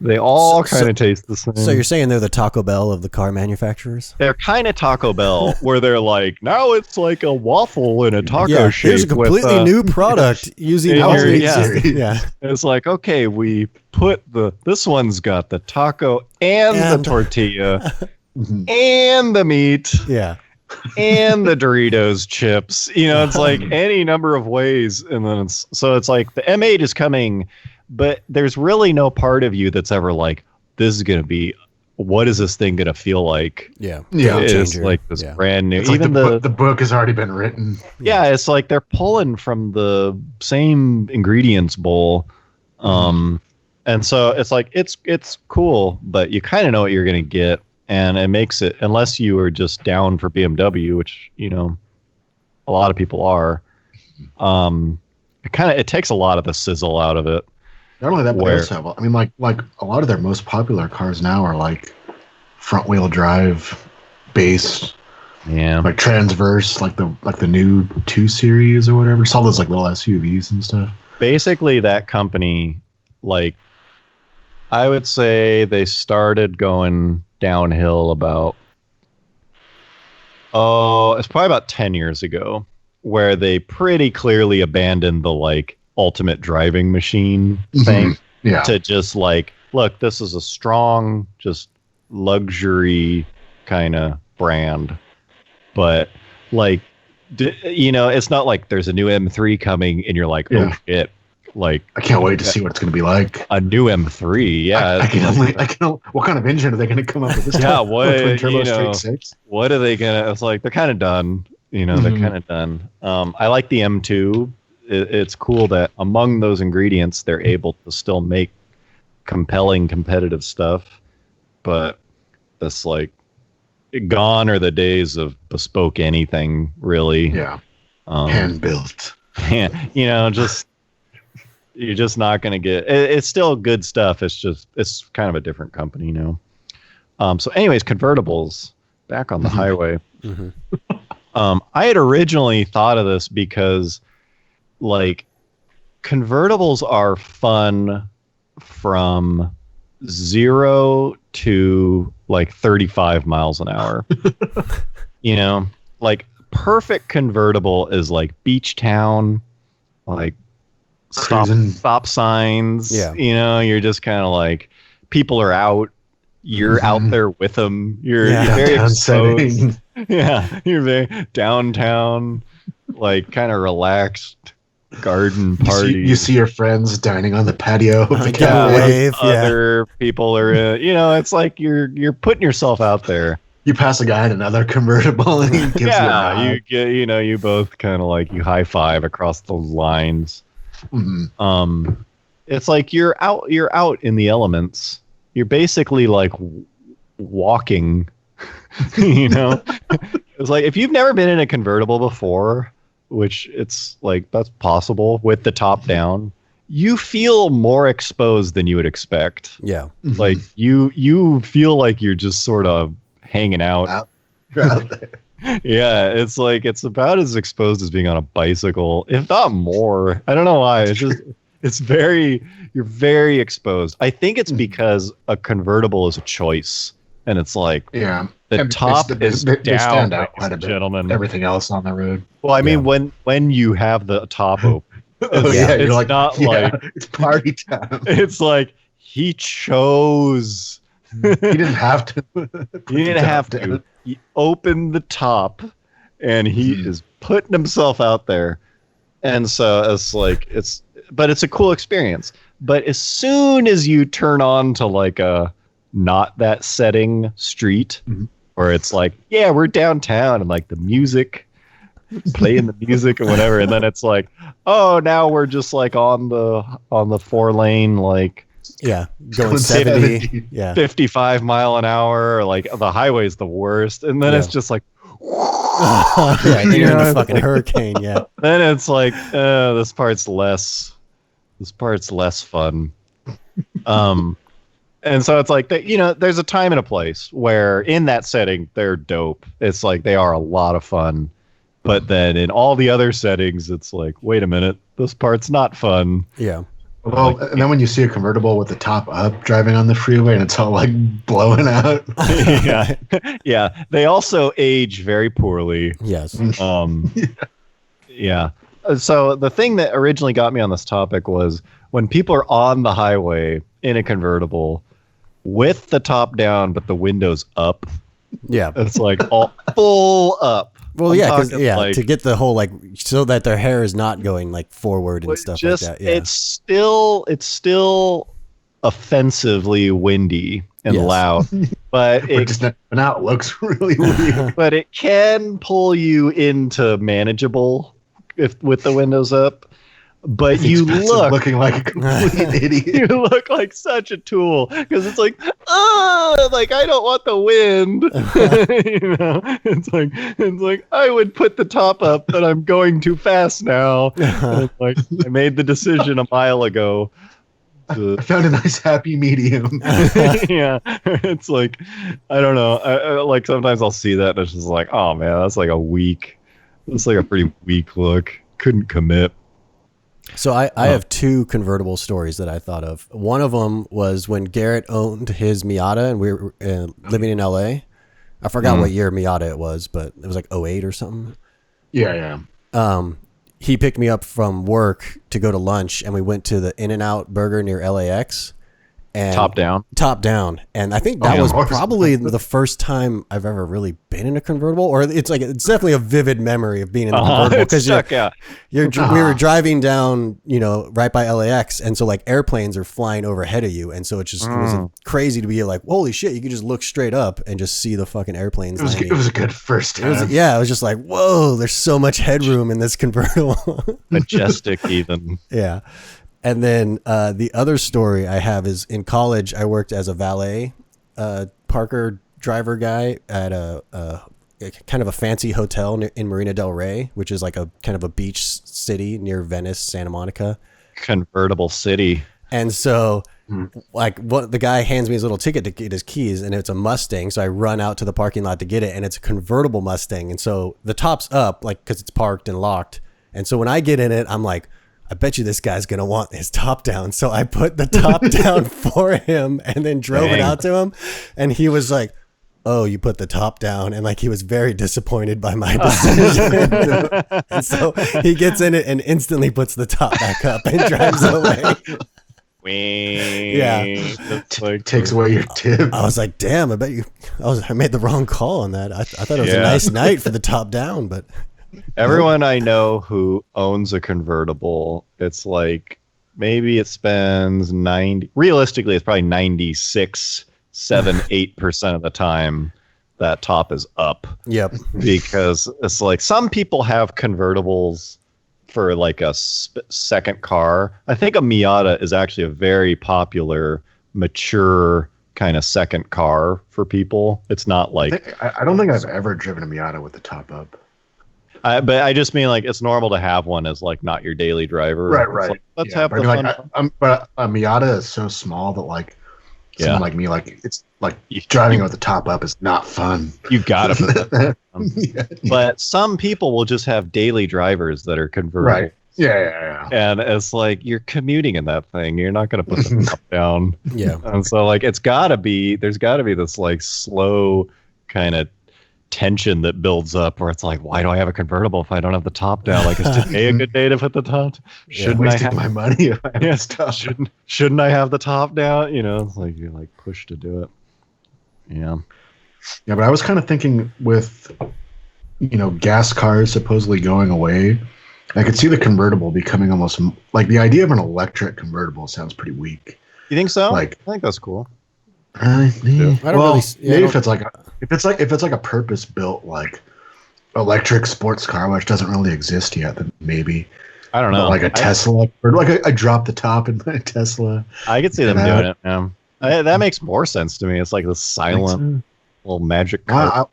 They all kind of taste the same. So you're saying they're the Taco Bell of the car manufacturers? They're kind of Taco Bell, where they're like, now it's like a waffle in a taco shape. Here's a completely with, new product using in all your- these. yeah. Yeah. It's like, okay, we put this one's got the taco and the tortilla and the meat Yeah. and the Doritos chips. You know, it's like any number of ways. And then it's like the M8 is coming, but there's really no part of you that's ever like, this is going to be, what is this thing going to feel like? Yeah. Yeah. Game It's changer. like this Yeah. brand new. It's like Even the book has already been written. yeah, it's like they're pulling from the same ingredients bowl. And so it's like, it's cool, but you kind of know what you're going to get. And it makes it, unless you are just down for BMW, which, you know, a lot of people are, it takes a lot of the sizzle out of it. Not only that, but they also have, I mean, like a lot of their most popular cars now are like front wheel drive based, Yeah. like transverse, like the new 2 Series or whatever. It's all those like little SUVs and stuff. Basically, that company, like, I would say they started going downhill about, it's probably about 10 years ago, where they pretty clearly abandoned the like ultimate driving machine thing Yeah. to just like, look, this is a strong, just luxury kind of brand. But like, you know, it's not like there's a new M3 coming and you're like, oh shit, like I can't wait to see what it's going to be like. a new M3. Yeah. I can only, what kind of engine are they going to come up with this time? Yeah, what, Twin turbo you know, straight 6? What are they gonna? It's like they're kind of done. You know, they're kind of done. I like the M2. It's cool that among those ingredients, they're able to still make compelling, competitive stuff. But it's like, gone are the days of bespoke anything, really. Yeah. Hand built. You know, just you're just not gonna get. It's still good stuff. It's kind of a different company now. So, anyways, convertibles. Back on the highway. I had originally thought of this because, like, convertibles are fun from 0 to like 35 miles an hour. You know, like perfect convertible is like beach town, like stop signs. Yeah. You know, you're just kind of like, people are out. You're out there with them. You're very exposed. Yeah, you're very downtown, like kind of relaxed garden party. You see your friends dining on the patio. Other people are, you know, it's like you're putting yourself out there. You pass a guy in another convertible and he gives you a ride. You get, you know, you both kind of like, you high five across the lines. It's like you're out in the elements. You're basically like walking. You know, it's like, if you've never been in a convertible before, which it's like, that's possible with the top down, you feel more exposed than you would expect. Yeah. Like you feel like you're just sort of hanging out. You're out there. Yeah, it's like it's about as exposed as being on a bicycle, if not more. I don't know why. You're very exposed. I think it's because a convertible is a choice, and it's like Yeah. the And top they is they down, stand ladies out quite a and bit. gentlemen. Everything else on the road. Well, I mean, when you have the top open, it's you're like, not yeah, like it's party time. it's like he chose. He didn't have to. He didn't have to. He opened the top, and he is putting himself out there. And so but it's a cool experience. But as soon as you turn on to like a not that setting street, where it's like, yeah, we're downtown and like the music, playing the music or whatever, and then it's like, oh, now we're just like on the 4-lane, like going 70, 55 mile an hour, or like the highway's the worst, and then it's just like then you're in a fucking hurricane. Then it's like this part's less fun. And so it's like there's a time and a place where in that setting they're dope. It's like they are a lot of fun. But then in all the other settings, it's like, wait a minute, this part's not fun. Yeah. Well, and then when you see a convertible with the top up driving on the freeway and it's all like blowing out. Yeah. They also age very poorly. Yes. Yeah. So the thing that originally got me on this topic was when people are on the highway in a convertible with the top down, but the windows up. Yeah. It's like all full up. Well, to get the whole like so that their hair is not going like forward and stuff like that. Yeah. It's still offensively windy and loud, but now it looks really weird. But it can pull you into manageable with the windows up. But you look looking like a complete idiot. You look like such a tool because it's like, like I don't want the wind. It's like I would put the top up, but I'm going too fast now. It's like I made the decision a mile ago. I found a nice happy medium. Yeah, it's like I don't know. I like sometimes I'll see that and it's just like, oh man, that's like a pretty weak look. Couldn't commit. So I have two convertible stories that I thought of. One of them was when Garrett owned his Miata and we were living in LA. I forgot what year Miata it was, but it was like 08 or something. Yeah. He picked me up from work to go to lunch, and we went to the In-N-Out Burger near LAX. And top down, and I think that was probably the first time I've ever really been in a convertible, or it's definitely a vivid memory of being in a convertible because we were driving down right by LAX, and so like airplanes are flying overhead of you, and so it was crazy to be like, holy shit, you could just look straight up and just see the fucking airplanes. It was a good first time. It was just like, whoa, there's so much headroom in this convertible. Majestic even. Yeah. And then the other story I have is in college, I worked as a valet parker driver guy at a kind of a fancy hotel in Marina del Rey, which is like a kind of a beach city near Venice, Santa Monica. Convertible city. And so the guy hands me his little ticket to get his keys, and it's a Mustang. So I run out to the parking lot to get it, and it's a convertible Mustang. And so the top's up, like, because it's parked and locked. And so when I get in it, I'm like, I bet you this guy's going to want his top down. So I put the top down for him and then drove it out to him. And he was like, oh, you put the top down. And like, he was very disappointed by my decision. And so he gets in it and instantly puts the top back up and drives away. Yeah. Takes away your tip. I was like, damn, I bet I made the wrong call on that. I thought it was a nice night for the top down, but... Everyone I know who owns a convertible, it's like maybe it spends realistically, it's probably 96, 8% of the time that top is up. Yep. Because it's like some people have convertibles for like a second car. I think a Miata is actually a very popular, mature kind of second car for people. It's not like... I don't think I've ever driven a Miata with the top up. But I just mean like it's normal to have one as like not your daily driver. Right. Like, let's have the fun. But a Miata is so small that like someone like me, like it's like driving with the top up is not fun. You gotta put that on. Yeah. But some people will just have daily drivers that are convertible. Right. Yeah. And it's like you're commuting in that thing. You're not gonna put the top down. Yeah. And so like there's gotta be this like slow kind of tension that builds up where it's like, why do I have a convertible if I don't have the top down? Like, is today a good day to put the top? Shouldn't I have my money if I have stuff? Shouldn't I have the top down? You know, it's like you're like pushed to do it. Yeah. Yeah, but I was kind of thinking with, gas cars supposedly going away, I could see the convertible becoming almost like the idea of an electric convertible sounds pretty weak. You think so? Like, I think that's cool. I don't really. Maybe if it's like a purpose built like electric sports car, which doesn't really exist yet, then maybe. I don't know. Like a Tesla, or like I dropped the top in my Tesla. I could see them doing it. Yeah. That makes more sense to me. It's like the silent little magic car.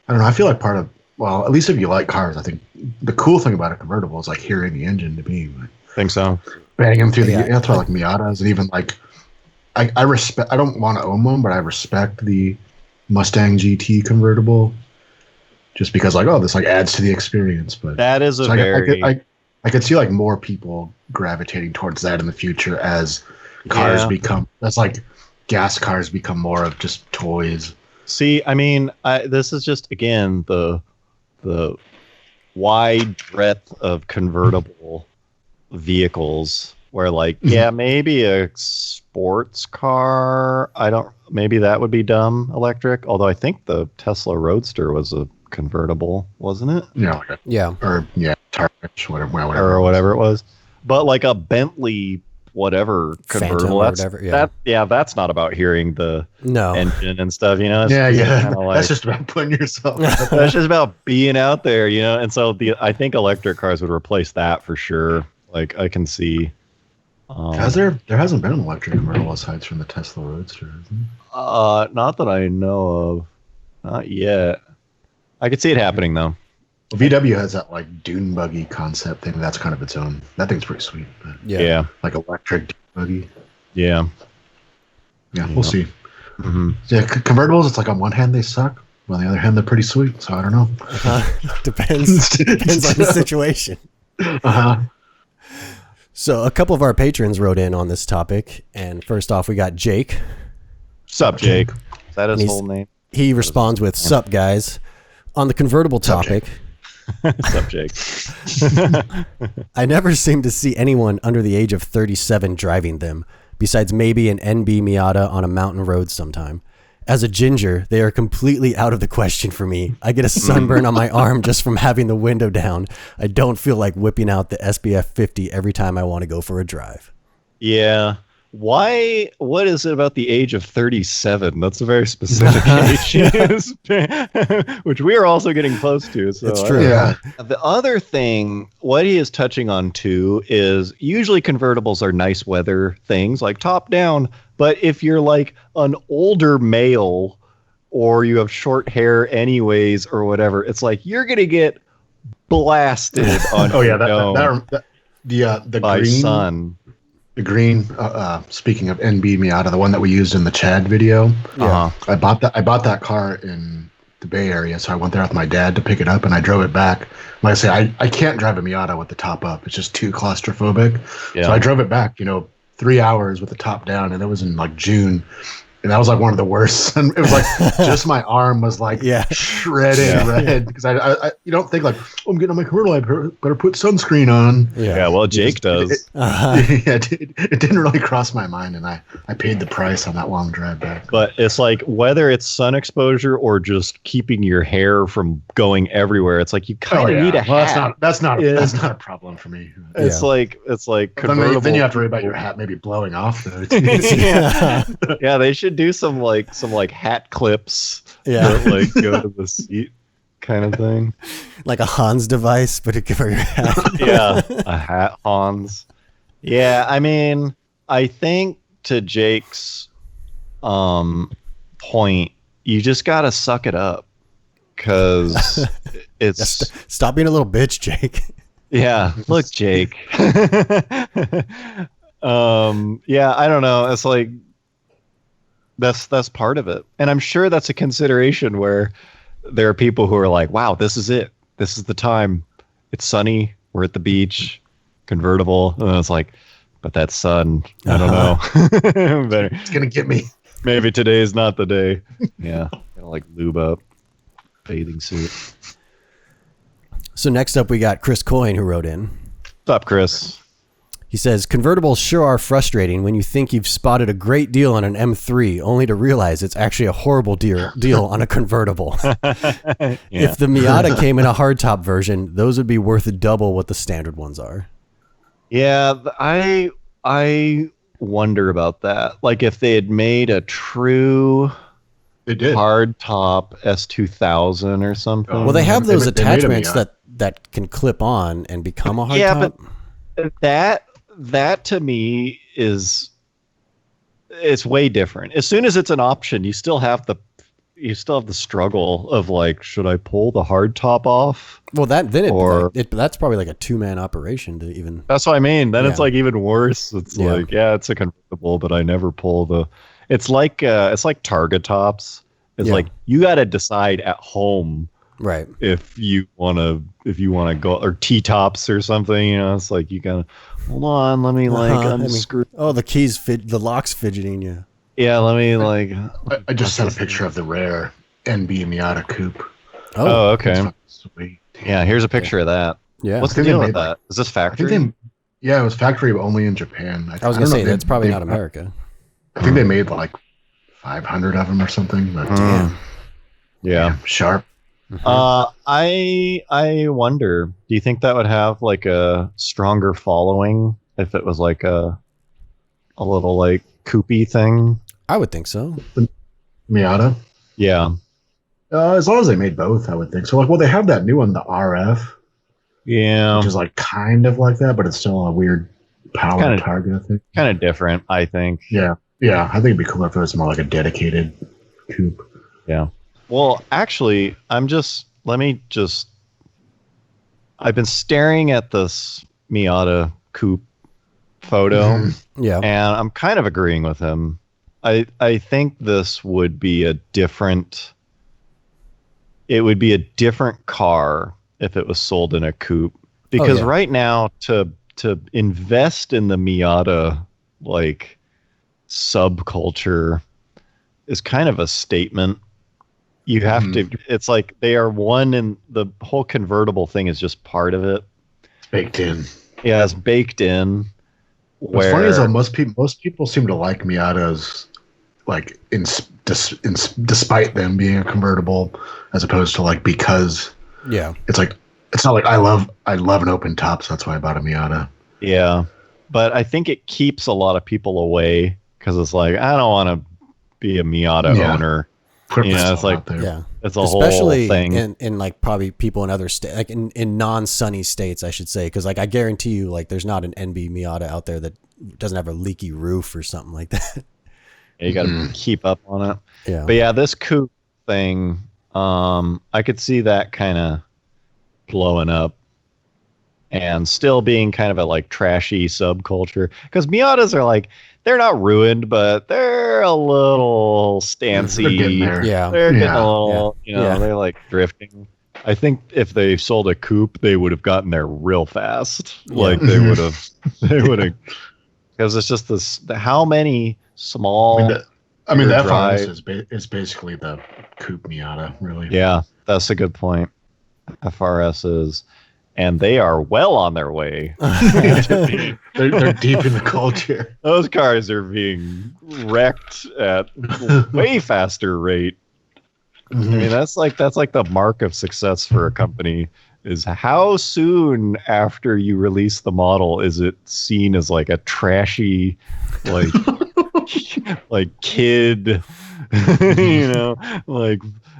I don't know. I feel like at least if you like cars, I think the cool thing about a convertible is like hearing the engine to me. Think so. Banging through that's why I like Miatas and even like. I respect. I don't want to own one, but I respect the Mustang GT convertible, just because this like adds to the experience. But that is I could see like more people gravitating towards that in the future as cars become gas cars become more of just toys. See, I mean, this is just again the wide breadth of convertible vehicles. Where maybe a sports car. Maybe that would be dumb electric. Although I think the Tesla Roadster was a convertible, wasn't it? Yeah. Target, whatever. Or whatever it was. But like a Bentley, whatever convertible. That's not about hearing the engine and stuff. That's just about putting yourself. That's just about being out there. And so I think electric cars would replace that for sure. Like I can see. There hasn't been an electric convertible aside from the Tesla Roadster, not that I know of. Not yet. I could see it happening though. Well, VW has that like dune buggy concept thing. That's kind of its own. That thing's pretty sweet. But yeah. Like electric dune buggy. Yeah. Yeah, we'll see. Mm-hmm. Yeah, convertibles. It's like on one hand they suck, but on the other hand they're pretty sweet. So I don't know. Depends on the situation. So a couple of our patrons wrote in on this topic, and first off, we got Jake. Sup, Jake? Is that his whole name? He responds with "Sup, guys." On the convertible topic. Sup, Jake? I never seem to see anyone under the age of 37 driving them, besides maybe an NB Miata on a mountain road sometime. As a ginger, they are completely out of the question for me. I get a sunburn on my arm just from having the window down. I don't feel like whipping out the SBF 50 every time I want to go for a drive. Yeah. Why? What is it about the age of 37? That's a very specific age, which we are also getting close to. So it's true. Yeah. The other thing, what he is touching on too, is usually convertibles are nice weather things, like top down. But if you're like an older male or you have short hair anyways or whatever, it's like you're going to get blasted on the by green sun. The green, speaking of NB Miata, the one that we used in the Chad video. Yeah. I bought that car in the Bay Area, so I went there with my dad to pick it up, and I drove it back. Like I say, I can't drive a Miata with the top up. It's just too claustrophobic. Yeah. So I drove it back, 3 hours with the top down, and it was in like June. And that was like one of the worst. And it was like just my arm was like shredded red because I you don't think like, oh, I'm getting on my convertible, I better put sunscreen on. Yeah, well, Jake does. It didn't really cross my mind, and I paid the price on that long drive back. But it's like whether it's sun exposure or just keeping your hair from going everywhere, it's like you kind of need a hat. That's not a problem for me. It's like convertible. Then you have to worry about your hat maybe blowing off. Yeah, they should do some hat clips that like go to the seat kind of thing, like a Hans device, but for your hat. Yeah, a hat Hans. Yeah, I mean, I think to Jake's point, you just gotta suck it up because it's stop being a little bitch, Jake. Yeah, look, Jake. Yeah, I don't know. It's like That's part of it. And I'm sure that's a consideration where there are people who are like, wow, this is it. This is the time. It's sunny. We're at the beach. Convertible. And it's like, but that sun, I don't know. It's going to get me. Maybe today is not the day. Yeah. Gonna like lube up. Bathing suit. So next up, we got Chris Coyne, who wrote in. What's up, Chris? He says, convertibles sure are frustrating when you think you've spotted a great deal on an M3, only to realize it's actually a horrible deal on a convertible. Yeah. If the Miata came in a hardtop version, those would be worth double what the standard ones are. Yeah, I wonder about that. Like if they had made a true hardtop S2000 or something. Well, they have those they made attachments that can clip on and become a hardtop. Yeah, but that to me it's way different. As soon as it's an option, you still have the struggle of like, should I pull the hard top off? Well, that's probably like a 2-man operation to even. That's what I mean. Then it's like even worse. It's like, it's a convertible, but I never pull the. It's like Targa tops. It's like you got to decide at home. Right. If you want to go, or T-tops or something, you know, it's like you gotta hold on, let me unscrew. The lock's fidgeting you. Yeah, let me like. I just sent a picture of the rare NB Miata Coop. Oh, okay. Sweet. Yeah, here's a picture of that. Yeah. What's the deal with that? Is this factory? It was factory, but only in Japan. I was gonna say that's probably not America. I think they made like 500 of them or something. But damn. Yeah. Sharp. I wonder, do you think that would have like a stronger following if it was like a little like coupy thing? I would think so. The Miata? Yeah. As long as they made both, I would think so. Like, well, they have that new one, the RF. Yeah. Which is like kind of like that, but it's still a weird power target, I think. Kind of different, I think. Yeah. Yeah. I think it'd be cooler if it was more like a dedicated coupe. Yeah. Well, actually, I've been staring at this Miata Coop photo. Mm-hmm. Yeah. And I'm kind of agreeing with him. I think this would be a different car if it was sold in a coupe. Because right now to invest in the Miata like subculture is kind of a statement. You have to, it's like they are one, and the whole convertible thing is just part of it. It's baked in. Yeah, it's baked in. What's funny is that most people seem to like Miatas, like despite them being a convertible, as opposed to like because. Yeah. It's like, it's not like I love an open top, so that's why I bought a Miata. Yeah, but I think it keeps a lot of people away because it's like, I don't want to be a Miata owner. You know, it's like, it's a especially whole thing. in like probably people in other states, like in non-sunny states, I should say, because like I guarantee you, like there's not an NB Miata out there that doesn't have a leaky roof or something like that. Yeah, you got to keep up on it. Yeah, but yeah, this coupe thing, I could see that kind of blowing up and still being kind of a like trashy subculture, because Miatas are like, they're not ruined, but they're a little stancy. They're getting there. Yeah. They're getting a little, they're like drifting. I think if they sold a coupe, they would have gotten there real fast. Like they would have, because it's just this, how many small. I mean, the FRS is basically the coupe Miata, really. Yeah, that's a good point. FRS is. And they are well on their way. they're deep in the culture. Those cars are being wrecked at way faster rate. Mm-hmm. I mean, that's like the mark of success for a company, is how soon after you release the model is it seen as like a trashy, like like kid, you know,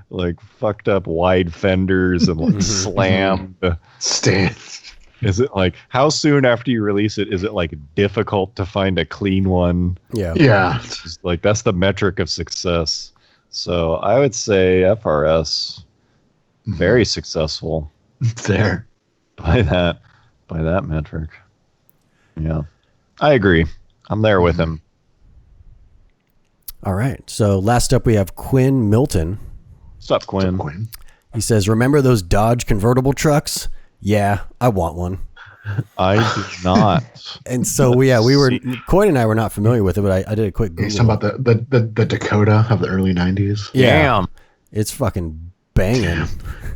like fucked up wide fenders and like slammed stands. Is it like, how soon after you release it is it like difficult to find a clean one? Yeah. It's just like, that's the metric of success. So I would say FRS very successful there by that metric. Yeah, I agree. I'm there with him. All right. So last up, we have Quinn Milton. What's up, Quinn? He says, "Remember those Dodge convertible trucks? Yeah, I want one." I do not. And so we were Coin and I were not familiar with it, but I did a quick Google. He's talking about the Dakota of the early 90s. Yeah. Damn. It's fucking banging.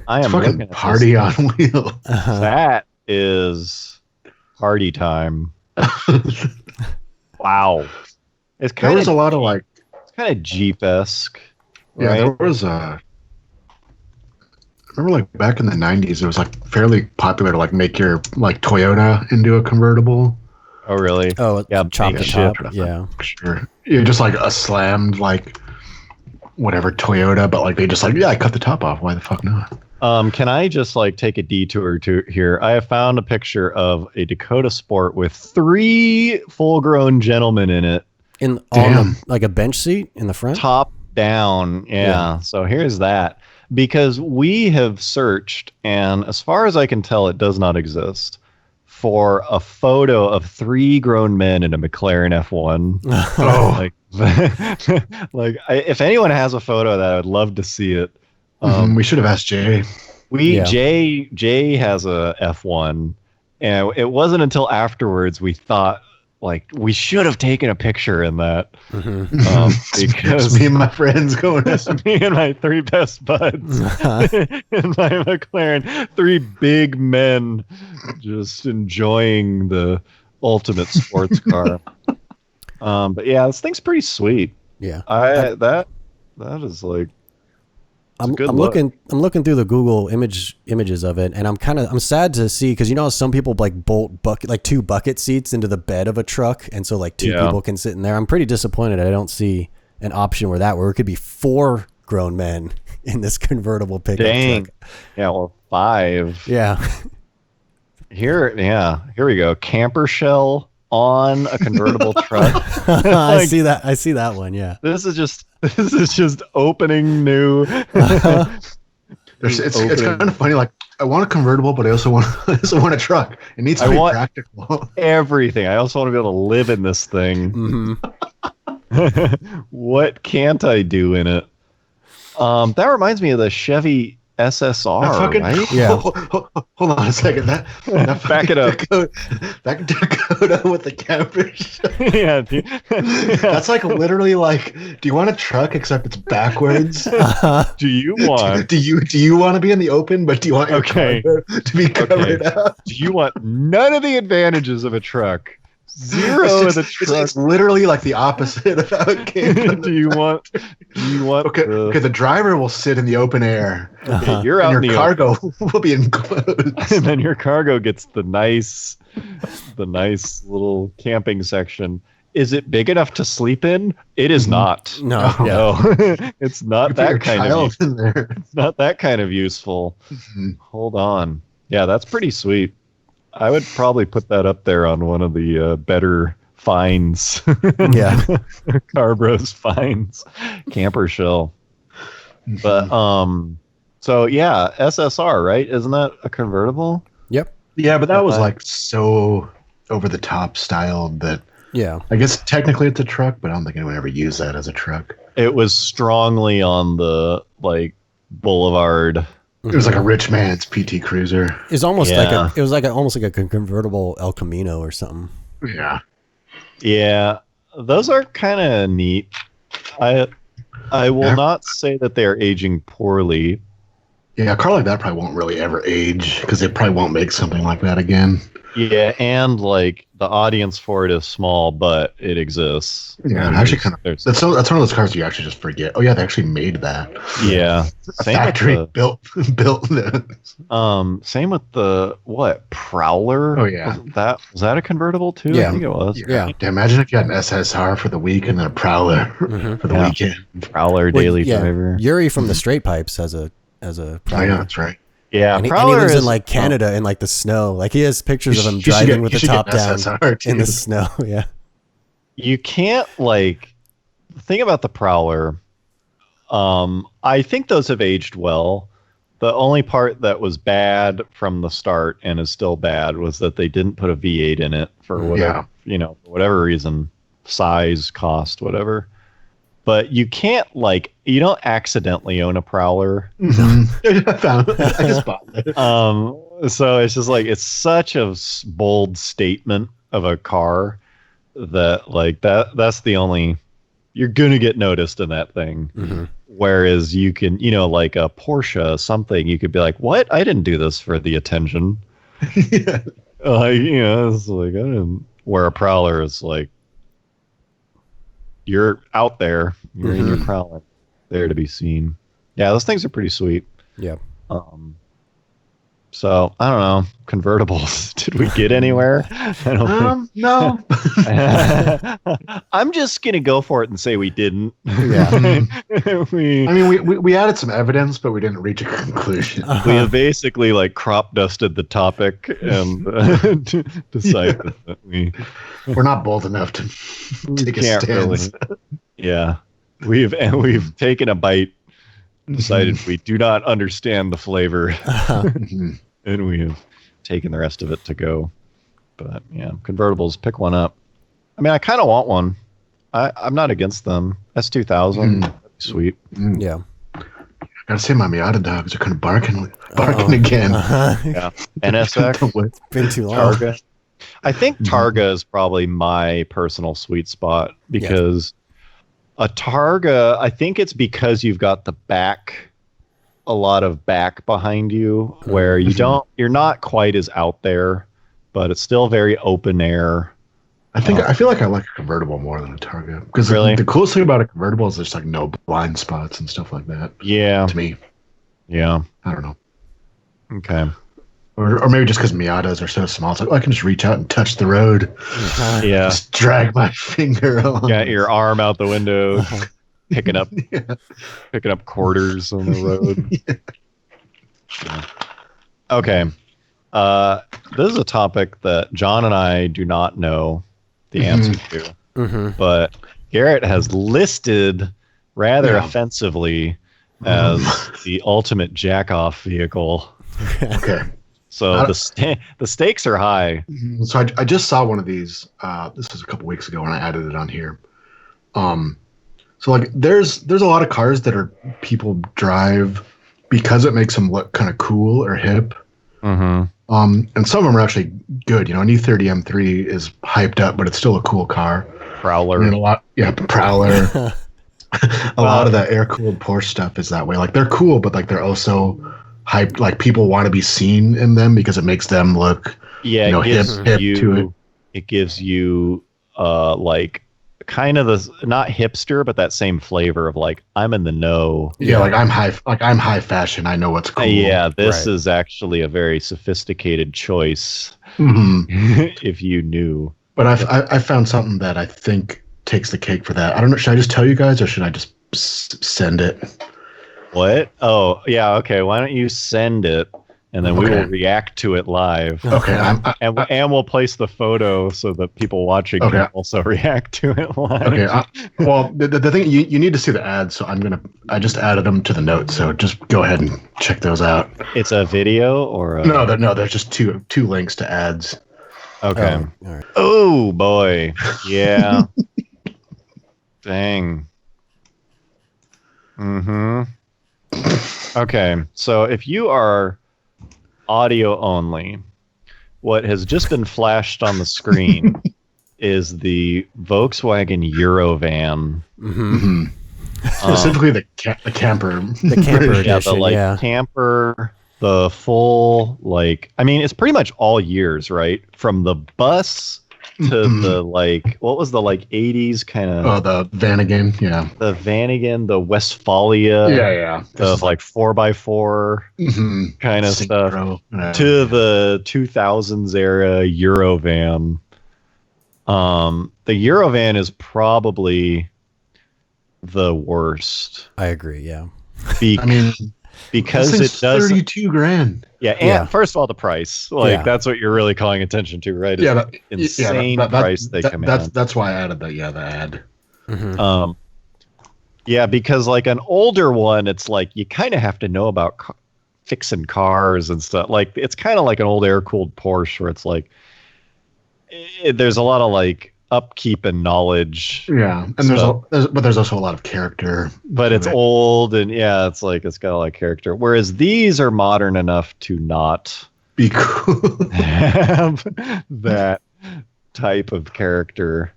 I am Fucking looking at party this. on wheels. That is party time. Wow. It's There kind was a of lot of like, Jeep-esque. yeah, Right? there was I remember like back in the 90s, it was like fairly popular to like make your like Toyota into a convertible. Oh, really? Oh, Yeah, chop big the shit. top. Yeah. Sure. Yeah, just like a slammed like whatever Toyota, but like they just like, yeah, I cut the top off. Why the fuck not? Can I just like take a detour to here? I have found a picture of a Dakota Sport with 3 full-grown gentlemen in it, On like a bench seat in the front. top down. Yeah. So here's that. Because we have searched, and as far as I can tell, it does not exist, for a photo of 3 grown men in a McLaren F1. Oh, If anyone has a photo of that, I'd love to see it. we should have asked Jay. Jay has a F1, and it wasn't until afterwards we thought like we should have taken a picture in that because It's me and my friends going. me and my 3 best buds in my McLaren, 3 big men just enjoying the ultimate sports car. But yeah, this thing's pretty sweet. Yeah. That is like. I'm good look. looking through the Google images of it, and I'm sad to see, because you know how some people like bolt 2 bucket seats into the bed of a truck, and so like 2 people can sit in there. I'm pretty disappointed I don't see an option where it could be 4 grown men in this convertible pickup truck. Yeah, well, 5. Yeah. Here we go. Camper shell on a convertible truck. I see that one. Yeah. This is just opening new. It's kind of funny. Like, I want a convertible, but I also want a truck. It needs to be practical. Everything. I also want to be able to live in this thing. Mm-hmm. What can't I do in it? That reminds me of the Chevy SSR, right? Yeah. Hold on a second. That Back it up. Dakota with the camper. Yeah, dude. That's like literally like, do you want a truck except it's backwards? Do you want? Do you want to be in the open, but do you want your car to be covered up? Do you want none of the advantages of a truck? 0 of the truck. It's literally like the opposite of how it came. Do you want? Okay, the driver will sit in the open air. Okay, you're out. And your cargo will be enclosed. And then your cargo gets the nice little camping section. Is it big enough to sleep in? It is not. No. It's not that kind of. In there. It's not that kind of useful. Mm-hmm. Hold on. Yeah, that's pretty sweet. I would probably put that up there on one of the better finds. Yeah. Carbros finds. Camper shell. But so yeah, SSR, right? Isn't that a convertible? Yep. Yeah, but that was like so over the top styled that I guess technically it's a truck, but I don't think anyone ever used that as a truck. It was strongly on the like boulevard. It was like a rich man's PT Cruiser. It's almost almost like a convertible El Camino or something. Yeah. Yeah. Those are kind of neat. I will not say that they are aging poorly. Yeah, a car like that probably won't really ever age because they probably won't make something like that again. Yeah, and like the audience for it is small, but it exists. Yeah, actually, that's one of those cars you actually just forget. Oh yeah, they actually made that. Yeah, a factory built this. Same with the Prowler. Oh yeah, was that a convertible too? Yeah. I think it was. Yeah. Imagine if you had an SSR for the week and then a Prowler for the weekend. Prowler daily driver. Yuri from the Straight Pipes has a Prowler. Oh yeah, that's right. Yeah, and he lives in like Canada in like the snow. Like he has pictures of him driving with the top down in the snow. Yeah. You can't the thing about the Prowler. I think those have aged well. The only part that was bad from the start and is still bad was that they didn't put a V8 in it for whatever, for whatever reason, size, cost, whatever. but you can't you don't accidentally own a Prowler. I just bought it. So it's just it's such a bold statement of a car that that's the only, you're gonna get noticed in that thing. Mm-hmm. Whereas you can, like a Porsche, something, you could be like, what? I didn't do this for the attention. Yeah. It's I didn't. Where a Prowler is you're out there, you're in your Prowler, there to be seen. Yeah, those things are pretty sweet. Yeah. So I don't know, convertibles. Did we get anywhere? I don't think. No. I'm just gonna go for it and say we didn't. Yeah. we added some evidence, but we didn't reach a conclusion. We have basically crop dusted the topic and decided that we're not bold enough to take a stance. Really. Yeah, we've taken a bite, decided we do not understand the flavor, and we have taken the rest of it to go. But yeah, convertibles, pick one up. I mean, I kind of want one. I'm not against them. S2000, sweet. Yeah. Gotta say, my Miata dogs are kind of barking again. Yeah. NSX. Been too long. Targa. I think Targa is probably my personal sweet spot because a Targa, I think it's because you've got a lot of back behind you where you're not quite as out there, but it's still very open air. I feel like I like a convertible more than a Targa because the coolest thing about a convertible is there's no blind spots and stuff like that. Yeah. To me. Yeah. I don't know. Okay. Or maybe just because Miatas are so small, it's I can just reach out and touch the road. Yeah. Just drag my finger along. Got your arm out the window, picking up quarters on the road. Yeah. Okay. This is a topic that John and I do not know the answer to, but Garrett has listed rather offensively as the ultimate jack-off vehicle. Okay. So the stakes are high. So I just saw one of these. This was a couple weeks ago when I added it on here. So there's a lot of cars that people drive because it makes them look kind of cool or hip. And some of them are actually good. An E30 M3 is hyped up, but it's still a cool car. Prowler. Prowler. A lot of the air-cooled Porsche stuff is that way. They're cool, but they're also hyped. People want to be seen in them because it makes them look hip to it. It gives you kind of the not hipster, but that same flavor of I'm in the know. Yeah, I'm high fashion. I know what's cool. Yeah, this is actually a very sophisticated choice. If you knew. But I found something that I think takes the cake for that. I don't know. Should I just tell you guys, or should I just send it? What? Oh, yeah. Okay. Why don't you send it, and then we will react to it live. Okay. And we'll place the photo so that people watching can also react to it live. Okay. Well, the thing you need to see the ads, so I just added them to the notes, so just go ahead and check those out. It's a video or no? There's just two links to ads. Okay. All right. Oh boy. Yeah. Dang. Okay, so if you are audio only, what has just been flashed on the screen is the Volkswagen Eurovan. Specifically the camper. The camper edition, the camper, the full, it's pretty much all years, right? From the bus to the what was the 80s kind of the Vanagon, the Vanagon, the Westphalia, the 4x4 kind of stuff, to the 2000s era Eurovan. The Eurovan is probably the worst. I agree. Yeah. Because it does $32,000. Yeah, and first of all, the price. That's what you're really calling attention to, right? Insane price they come in. That's why I added the ad. Yeah, because an older one, it's you kind of have to know about fixing cars and stuff. It's kind of like an old air-cooled Porsche where it's there's a lot of upkeep and knowledge. Yeah, and there's also a lot of character. But it's old, and yeah, it's like it's got a lot of character. Whereas these are modern enough to not be cool. have that type of character.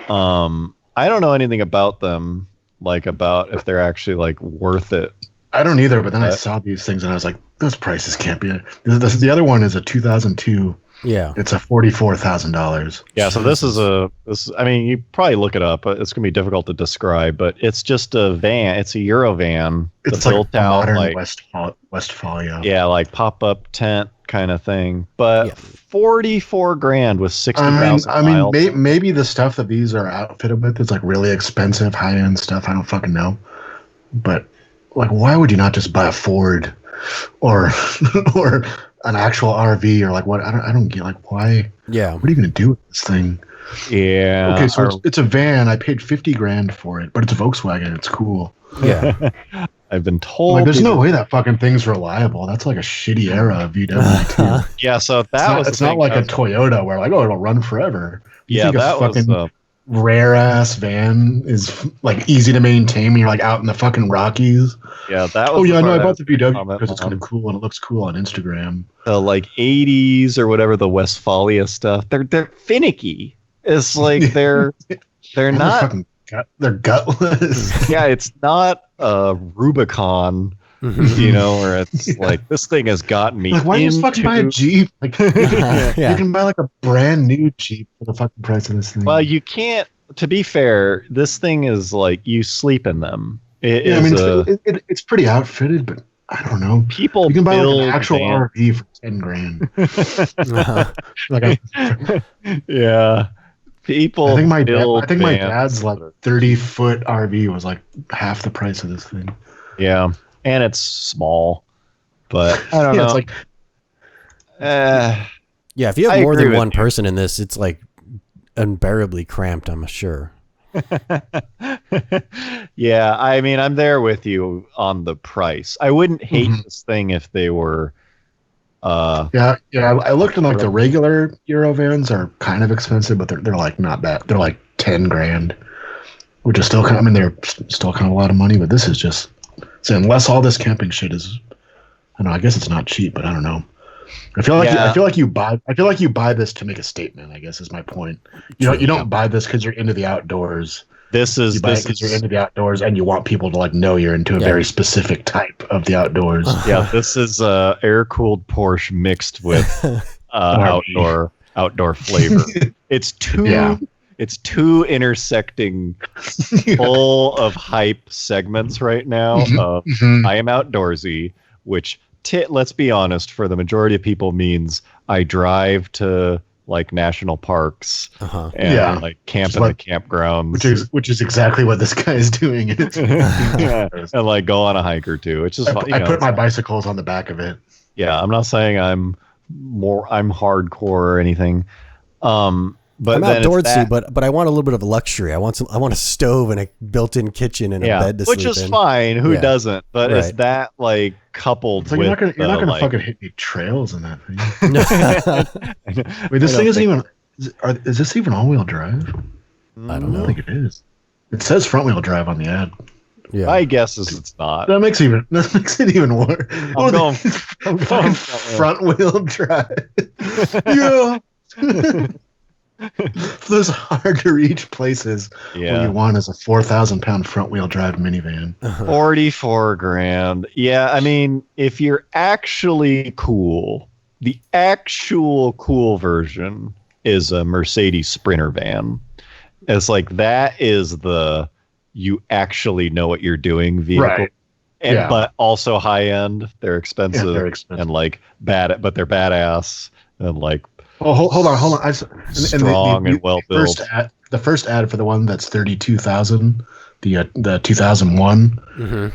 I don't know anything about them, like about if they're actually like worth it. I don't either, but then I saw these things and I was like, those prices can't be. The other one is a 2002. Yeah, it's a $44,000. Yeah, so this is I mean, you probably look it up, but it's gonna be difficult to describe. But it's just a van. It's a Euro van. It's like built out modern Westphalia. Yeah, like pop up tent kind of thing. But $44,000 with 60,000 miles. I mean, maybe the stuff that these are outfitted with is like really expensive, high end stuff. I don't fucking know. But like, why would you not just buy a Ford or an actual RV or like what? I don't get like why. Yeah. What are you gonna do with this thing? Yeah. Okay, so it's a van. I paid $50,000 for it, but it's a Volkswagen. It's cool. Yeah. I've been told. Like, there's no way that fucking thing's reliable. That's like a shitty era of VW too. Yeah. So it's not like a Toyota where like, oh, it'll run forever. Yeah, that was rare ass van is like easy to maintain when you're like out in the fucking Rockies. Yeah, that was. Oh yeah, I bought the VW because it's kind of cool and it looks cool on Instagram. The like 80s or whatever, the Westphalia stuff. They're finicky. It's like they're not. They're gutless. Yeah, it's not a Rubicon. You know, where it's like this thing has gotten me. Like, why don't you just fucking buy a Jeep? Like, you can buy like a brand new Jeep for the fucking price of this thing. Well, you can't. To be fair, this thing is like you sleep in them. It's pretty outfitted, but I don't know. People you can buy like an actual RV for $10,000. Yeah. People. I think my dad's like 30-foot RV was like half the price of this thing. Yeah. And it's small, but I don't know. It's like, yeah, if you have more than one person in this, it's like unbearably cramped, I'm sure. Yeah, I mean, I'm there with you on the price. I wouldn't hate this thing if they were. Yeah. I looked in like the regular Euro vans are kind of expensive, but they're like not bad. They're like $10,000, which is still kind. I mean, they're still kind of a lot of money, but this is just. So unless all this camping shit is, I don't know. I guess it's not cheap, but I don't know. I feel like you buy this to make a statement. I guess is my point. You don't buy this because you're into the outdoors. You buy it because you're into the outdoors and you want people to like know you're into a very specific type of the two Yeah, this is air cooled Porsche mixed with outdoor flavor. It's two. Yeah. It's two intersecting full of hype segments right now. I am outdoorsy, which let's be honest, for the majority of people means I drive to like national parks and like camp in the campgrounds, which is exactly what this guy is doing. And like go on a hike or two. It's just I put my bicycles on the back of it. Yeah, I'm not saying I'm hardcore or anything. But I'm outdoorsy, but I want a little bit of luxury. I want a stove and a built-in kitchen and a bed to sleep in. Which is fine. Who doesn't? But is that like coupled with? You're not gonna fucking hit any trails in that thing. Wait, this thing isn't even. Is this even all-wheel drive? I don't know. I think it is. It says front-wheel drive on the ad. Yeah, my guess is it's not. That makes it even worse. I'm going front-wheel drive. Yeah. Those hard to reach places what you want is a 4,000-pound front wheel drive minivan. $44,000. Yeah, I mean, if you're actually cool, the actual cool version is a Mercedes Sprinter van. It's like that is the you actually know what you're doing vehicle. Right. And but also high end. They're expensive. Yeah, they're expensive. And like but they're badass and like. Oh, hold on. Strong and well built. The first ad for the one that's 32,000, the 2001,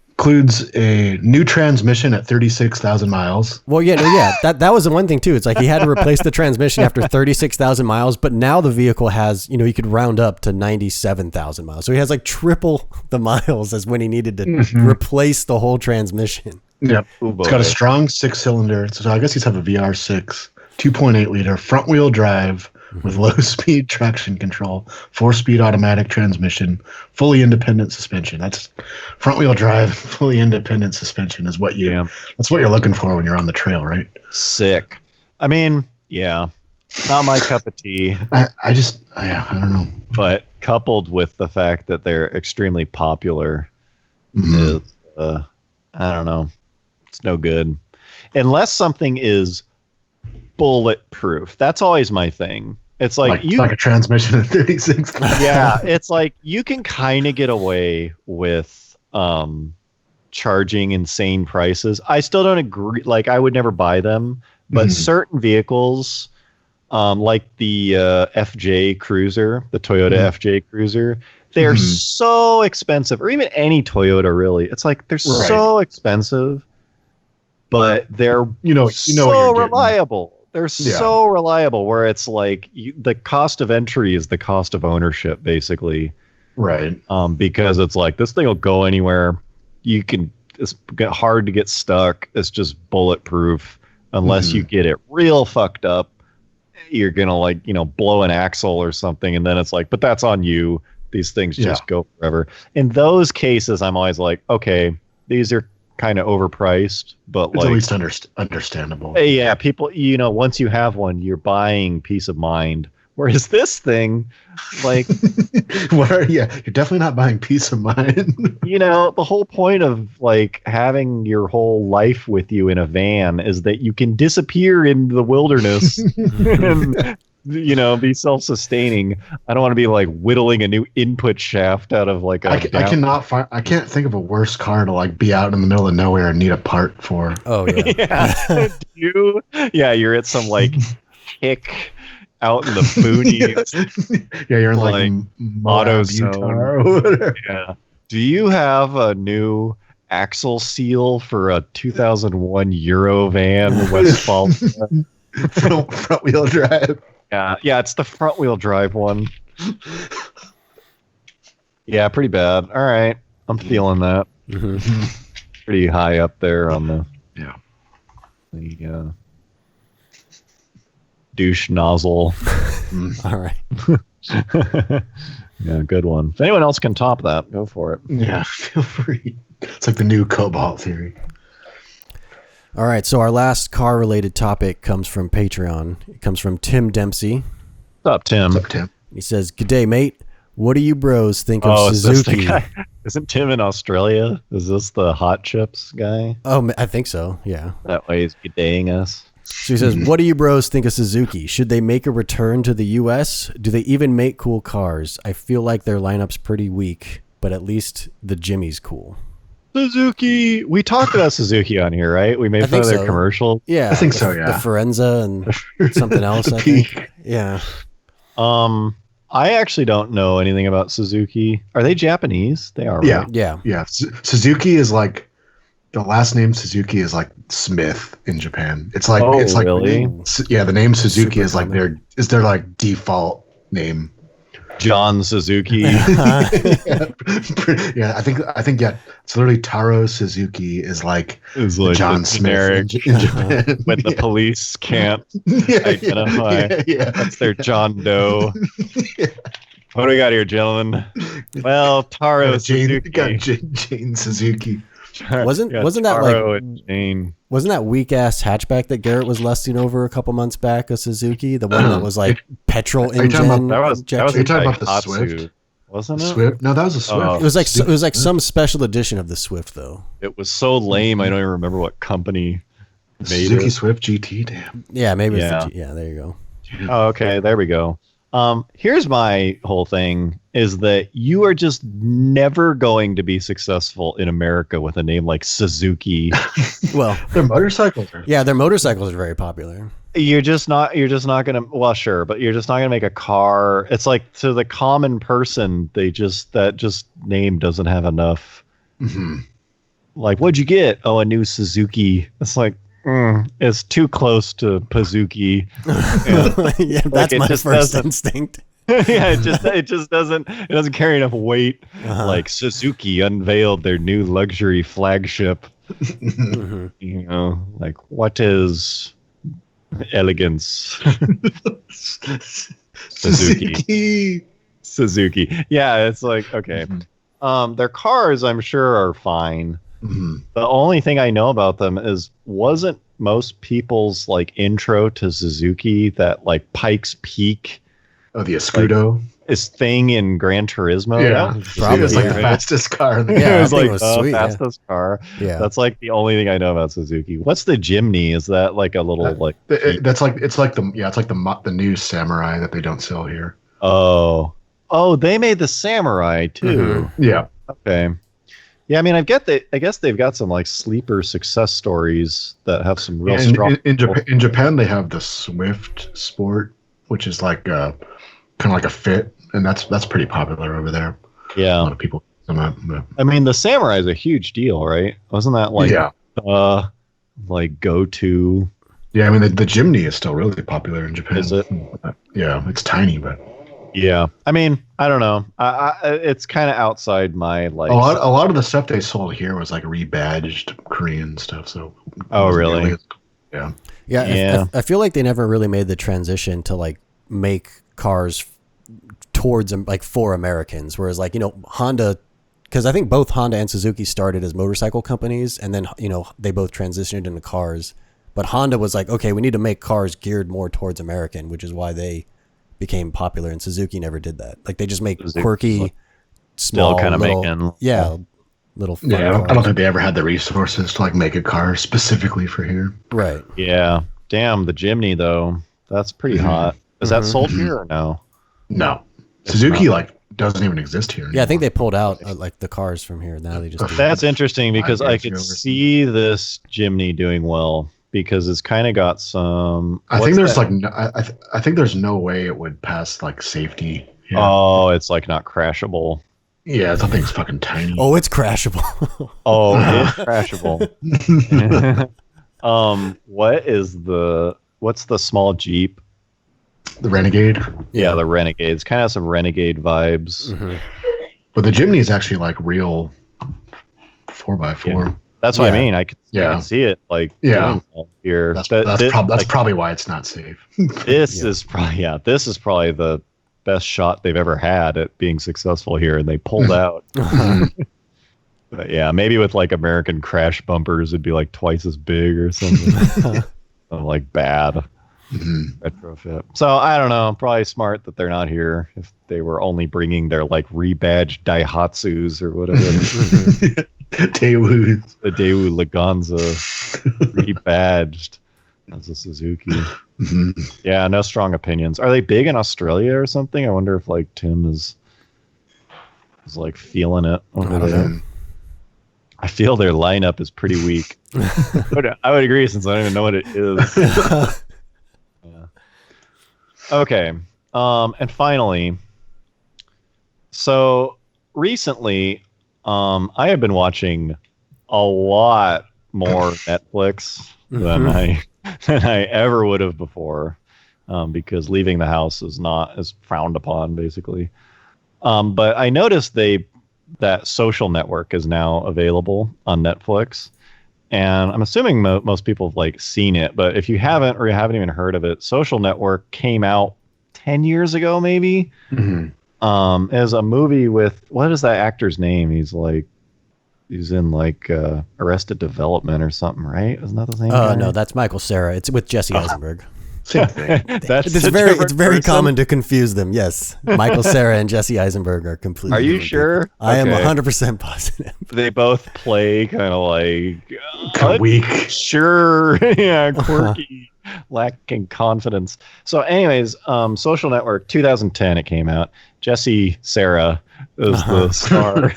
includes a new transmission at 36,000 miles. Well, that was the one thing too. It's like he had to replace the transmission after 36,000 miles, but now the vehicle has, he could round up to 97,000 miles. So he has like triple the miles as when he needed to replace the whole transmission. Yep. It's got a strong 6-cylinder. So I guess he's have a VR6. 2.8 liter front wheel drive with low-speed traction control, 4-speed automatic transmission, fully independent suspension. That's front-wheel drive, fully independent suspension is what that's what you're looking for when you're on the trail, right? Sick. I mean, yeah, not my cup of tea. I don't know. But coupled with the fact that they're extremely popular, is, I don't know, it's no good. Unless something is bulletproof. That's always my thing. It's like a transmission in 36. Yeah, it's like you can kind of get away with charging insane prices. I still don't agree. Like, I would never buy them, but certain vehicles, like the FJ Cruiser, the Toyota FJ Cruiser, they're so expensive, or even any Toyota, really. It's like they're so expensive, but they're so reliable. They're so reliable, where it's like the cost of entry is the cost of ownership, basically. Right. Because it's like, this thing will go anywhere. It's hard to get stuck. It's just bulletproof. Unless you get it real fucked up, you're going to blow an axle or something. And then it's like, but that's on you. These things just go forever. In those cases, I'm always like, okay, these are kind of overpriced, but it's at least understandable. Yeah, people, once you have one, you're buying peace of mind. Whereas this thing, like, you're definitely not buying peace of mind. The whole point of like having your whole life with you in a van is that you can disappear in the wilderness and be self-sustaining. I don't want to be like whittling a new input shaft out of like I can't think of a worse car to like be out in the middle of nowhere and need a part for. Oh yeah. You're at some like hick out in the boonies. You're in like AutoZone. Yeah. Do you have a new axle seal for a 2001 Eurovan Westfalia? front wheel drive. Yeah, it's the front wheel drive one. Yeah, pretty bad. All right, I'm feeling that. Pretty high up there on the douche nozzle. All right. Yeah, good one. If anyone else can top that, go for it. Yeah, feel free. It's like the new Cobalt theory. All right, so our last car-related topic comes from Patreon. It comes from Tim Dempsey. What's up, Tim? He says, "G'day, mate. What do you bros think of Suzuki?" Isn't Tim in Australia? Is this the hot chips guy? Oh, I think so, yeah. That way he's g'daying us. So he says, "What do you bros think of Suzuki? Should they make a return to the U.S.? Do they even make cool cars? I feel like their lineup's pretty weak, but at least the Jimmy's cool." Suzuki. We talked about Suzuki on here, right? We made fun of their commercial. Yeah, I think so. Yeah, the Forenza and something else. I think. Yeah. I actually don't know anything about Suzuki. Are they Japanese? They are. Right? Yeah. Suzuki is like the last name. Suzuki is like Smith in Japan. It's like really? The name Suzuki is like their like default name. John Suzuki. Yeah, I think it's literally Taro Suzuki is like John Smith in Japan. When the police can't identify. Yeah. That's their John Doe. What do we got here, gentlemen? Well, Taro Suzuki. Got Jane Suzuki. Wasn't that weak ass hatchback that Garrett was lusting over a couple months back, a Suzuki, the one that was like petrol engine? That was talking about the Swift, wasn't it? Swift? No, that was a Swift. It was like some special edition of the Swift though. It was so lame. I don't even remember what company made Suzuki it. Swift GT. Damn. Yeah, maybe. There you go. Oh, okay, there we go. Here's my whole thing is that you are just never going to be successful in America with a name like Suzuki. Well, their motorcycles are. Yeah, their motorcycles are very popular. You're just not going to, well, sure, but you're just not going to make a car. It's like to the common person, that name doesn't have enough. Mm-hmm. Like, what'd you get? Oh, a new Suzuki. It's like, it's too close to Pazuki. Yeah, that's my first instinct. Yeah, it just doesn't carry enough weight. Like Suzuki unveiled their new luxury flagship. Like, what is elegance? Suzuki. Yeah, it's like, okay. Their cars, I'm sure, are fine. Mm-hmm. The only thing I know about them is, wasn't most people's like intro to Suzuki that like Pikes Peak? Oh, the Escudo. Is thing in Gran Turismo. Yeah, probably. It's like the fastest car in the Yeah, it was think like it was the sweet, fastest car. Yeah. That's like the only thing I know about Suzuki. What's the Jimny? Is that like a little like? It's like the new Samurai that they don't sell here. Oh, they made the Samurai too. Mm-hmm. Yeah. Okay. Yeah, I mean, I guess they've got some like sleeper success stories that have some real strong. In Japan, they have the Swift Sport, which is like kind of like a Fit, and that's pretty popular over there. Yeah, a lot of people. I mean, the Samurai is a huge deal, right? Wasn't that like like go to? Yeah, I mean the Jimny is still really popular in Japan. Is it? Yeah, it's tiny, but. Yeah, I mean, I don't know. It's kind of outside my like. A lot of the stuff they sold here was like rebadged Korean stuff. So. Oh really? Yeah. Yeah. I feel like they never really made the transition to like make cars towards like for Americans, whereas like Honda, because I think both Honda and Suzuki started as motorcycle companies, and then they both transitioned into cars. But Honda was like, okay, we need to make cars geared more towards American, which is why they became popular, and Suzuki never did that. Like they just make quirky, small, kind of little, making little. Fun cars. I don't think they ever had the resources to like make a car specifically for here. Right. Yeah. Damn, the Jimny though. That's pretty hot. Is that sold here or no? No. Suzuki like doesn't even exist here anymore. Yeah, I think they pulled out like the cars from here. Now they just. That's interesting because I could see this Jimny doing well. Because it's kind of got some. I think there's I think there's no way it would pass like safety. Yeah. Oh, it's like not crashable. Yeah, that thing's fucking tiny. Oh, it's crashable. It's crashable. What's the small Jeep? The Renegade. Yeah, the Renegade. It's kind of some Renegade vibes. Mm-hmm. But the Jimny is actually like real 4x4. Yeah. That's what I mean. I can see it like here. That's probably why it's not safe. This is probably the best shot they've ever had at being successful here, and they pulled out. But yeah, maybe with like American crash bumpers, it'd be like twice as big or something. Like bad retrofit. So I don't know. Probably smart that they're not here. If they were only bringing their like rebadged Daihatsus or whatever. Daewoo. The Daewoo Leganza rebadged as a Suzuki. Yeah, no strong opinions. Are they big in Australia or something? I wonder if like Tim is like feeling it over there. I feel their lineup is pretty weak. I would agree since I don't even know what it is. Yeah. Okay. And finally, so recently, I have been watching a lot more Netflix than I ever would have before, because leaving the house is frowned upon basically. But I noticed that Social Network is now available on Netflix, and I'm assuming most people have like seen it. But if you haven't or you haven't even heard of it, Social Network came out 10 years ago, maybe. As a movie with, what is that actor's name? He's in like Arrested Development or something, right? Isn't that the same? Oh no, that's Michael Cera. It's with Jesse Eisenberg. Same thing. It's very common to confuse them. Yes, Michael Cera and Jesse Eisenberg are completely. Are you sure? People. I am 100% positive. They both play kind of like weak. Sure, yeah, quirky, lacking confidence. So, anyways, Social Network, 2010, it came out. Jesse Cera is the star.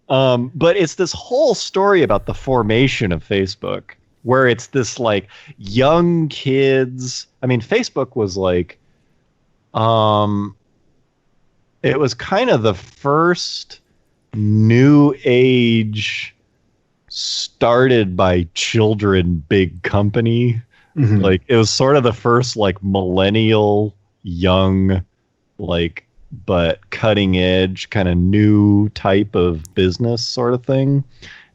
But it's this whole story about the formation of Facebook, where it's this like young kids. I mean, Facebook was like, it was kind of the first new age started by children big company. Like it was sort of the first like millennial young, like, but cutting edge kind of new type of business sort of thing.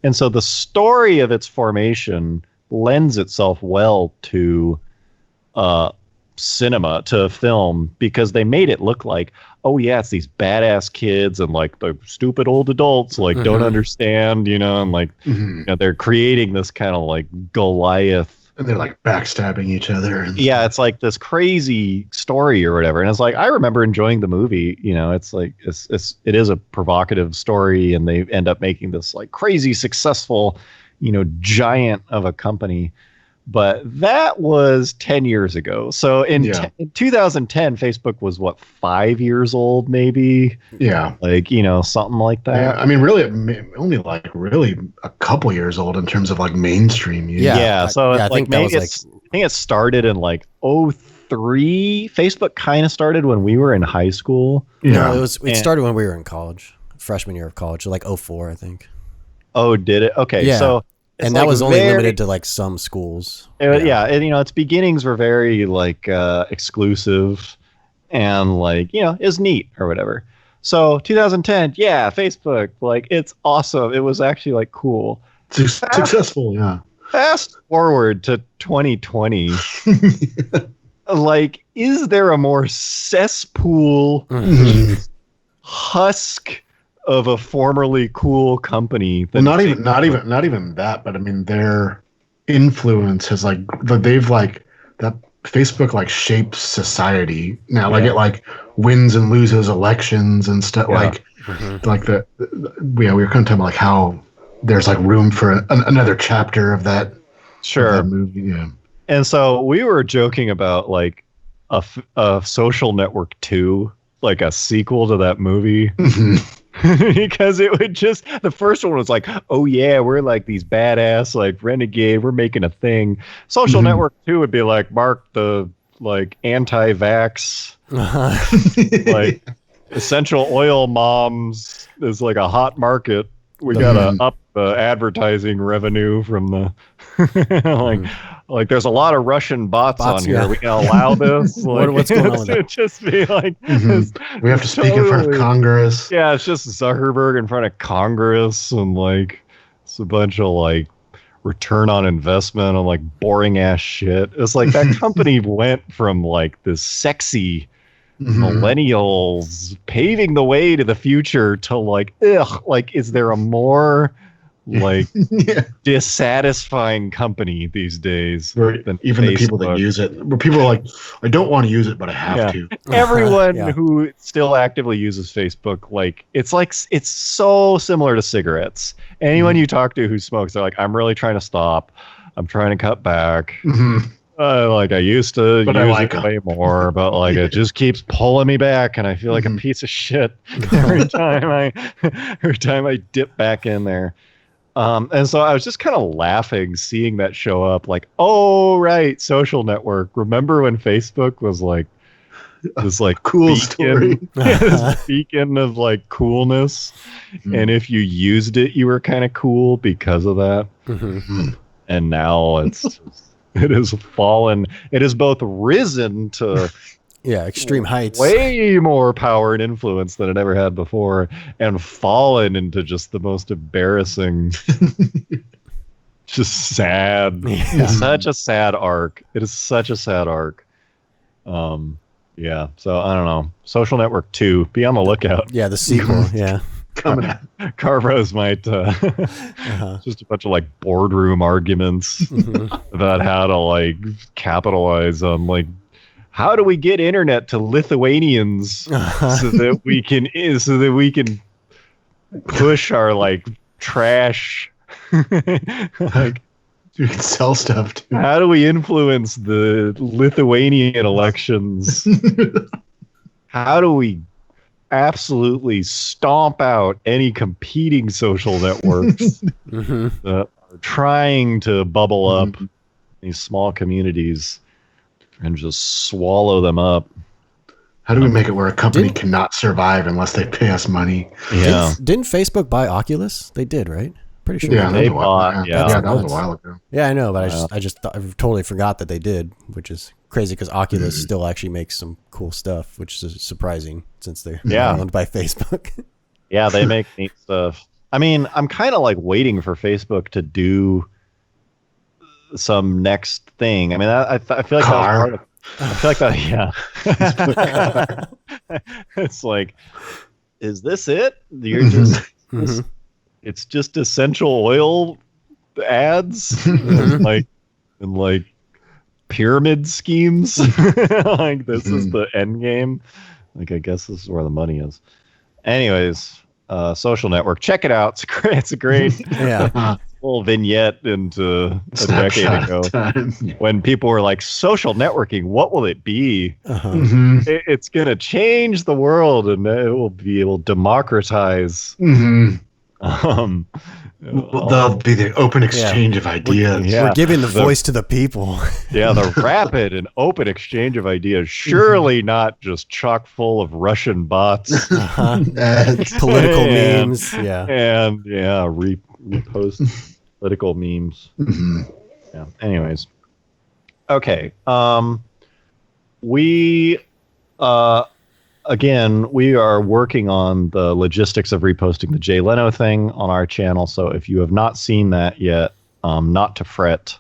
And so the story of its formation lends itself well to cinema, to film, because they made it look like, oh yeah, it's these badass kids and like the stupid old adults like don't understand, and like they're creating this kind of like Goliath. And they're like backstabbing each other. Yeah, it's like this crazy story or whatever. And it's like, I remember enjoying the movie. It's like it is a provocative story, and they end up making this like crazy successful, giant of a company. But that was 10 years ago. So in 2010, Facebook was 5 years old, maybe? Yeah. Like, something like that. Yeah, I mean, really, only like really a couple years old in terms of like mainstream use. Yeah. So I think that was I think it started in like 2003. Facebook kind of started when we were in high school. Yeah. No, it started when we were in college, freshman year of college, like 2004, I think. Oh, did it? Okay. Yeah. So. And that was only limited to like some schools. Yeah, and its beginnings were very like exclusive, and like is neat or whatever. So 2010, yeah, Facebook, like it's awesome. It was actually like cool, successful. Yeah. Fast forward to 2020, like, is there a more cesspool husk of a formerly cool company? Not even that, but I mean their influence has like they've like that Facebook like shapes society now. Like it like wins and loses elections and stuff. Like like we were kind of talking about like how there's like room for another chapter of that. Sure. Of that movie. Yeah. And so we were joking about like a Social Network 2, like a sequel to that movie. Because it would just, the first one was like, oh yeah, we're like these badass like renegade, we're making a thing. Social Network 2 would be like Mark the like anti-vax like essential oil moms is like a hot market. We gotta up the advertising revenue from the like there's a lot of Russian bots on here. We can allow this. Like, what's going on with that? Just be like, we have to speak in front of Congress. Yeah, it's just Zuckerberg in front of Congress, and like it's a bunch of like return on investment on like boring ass shit. It's like that company went from like this sexy millennials paving the way to the future to like, like, is there a more like dissatisfying company these days than even Facebook? The people that use it, where people are like, I don't want to use it, but I have to. Everyone who still actively uses Facebook, like it's so similar to cigarettes. Anyone you talk to who smokes, they're like, I'm really trying to stop. I'm trying to cut back. Like I used to use it way more, but like it just keeps pulling me back, and I feel like a piece of shit every time I dip back in there. And so I was just kind of laughing seeing that show up, like, oh right, Social Network. Remember when Facebook was like this like cool beacon, story, this beacon of like coolness, and if you used it, you were kind of cool because of that. And now it has fallen. It has both risen to extreme heights, way more power and influence than it ever had before, and fallen into just the most embarrassing, just sad. It's such a sad arc. It is such a sad arc. So I don't know. Social Network 2, be on the lookout. Yeah, the sequel. Yeah. Coming out. Carbros might just a bunch of like boardroom arguments about how to like capitalize on like, how do we get internet to Lithuanians so that we can push our like trash like you can sell stuff too. How do we influence the Lithuanian elections? How do we absolutely stomp out any competing social networks that are trying to bubble up these small communities and just swallow them up? How do we make it where a company cannot survive unless they pay us money? Yeah. Didn't Facebook buy Oculus? They did, right? Pretty sure. Yeah, they bought. That was a while ago. Yeah, I know, but I totally forgot that they did, which is crazy because Oculus still actually makes some cool stuff, which is surprising since they're owned by Facebook. Yeah, they make neat stuff. I mean, I'm kind of like waiting for Facebook to do some next thing. I mean, I feel like that was part of I feel like that. Yeah. It's like, is this it? You're just. It's just essential oil ads, and like pyramid schemes. Like this is the end game. Like I guess this is where the money is. Anyways, Social Network, check it out. It's great. It's a great little vignette into a decade ago when people were like, social networking, what will it be? It's gonna change the world, and it will democratize. There'll be the open exchange of ideas. We're giving the voice to the people. The rapid and open exchange of ideas. Surely not just chock full of Russian bots, political memes. And repost political memes. Yeah. Anyways, okay. Again, we are working on the logistics of reposting the Jay Leno thing on our channel. So if you have not seen that yet, not to fret,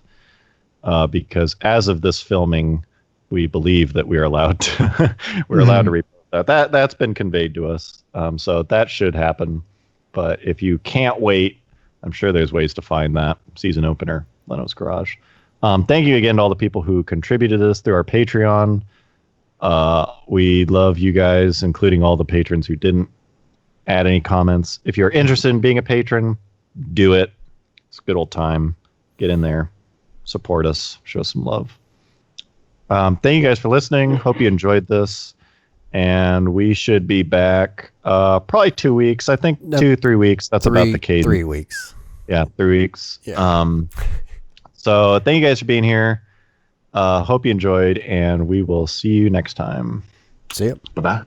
because as of this filming, we believe that we are allowed to allowed to repost that. That's been conveyed to us. So that should happen. But if you can't wait, I'm sure there's ways to find that season opener, Leno's Garage. Thank you again to all the people who contributed to this through our Patreon. We love you guys, including all the patrons who didn't add any comments. If you're interested in being a patron, do it. It's a good old time. Get in there, support us, show some love. Thank you guys for listening. Hope you enjoyed this, and we should be back probably 2 weeks. I think 2-3 weeks. That's about the cadence. 3 weeks. Yeah, 3 weeks. Yeah. So thank you guys for being here. Hope you enjoyed, and we will see you next time. See you. Bye-bye.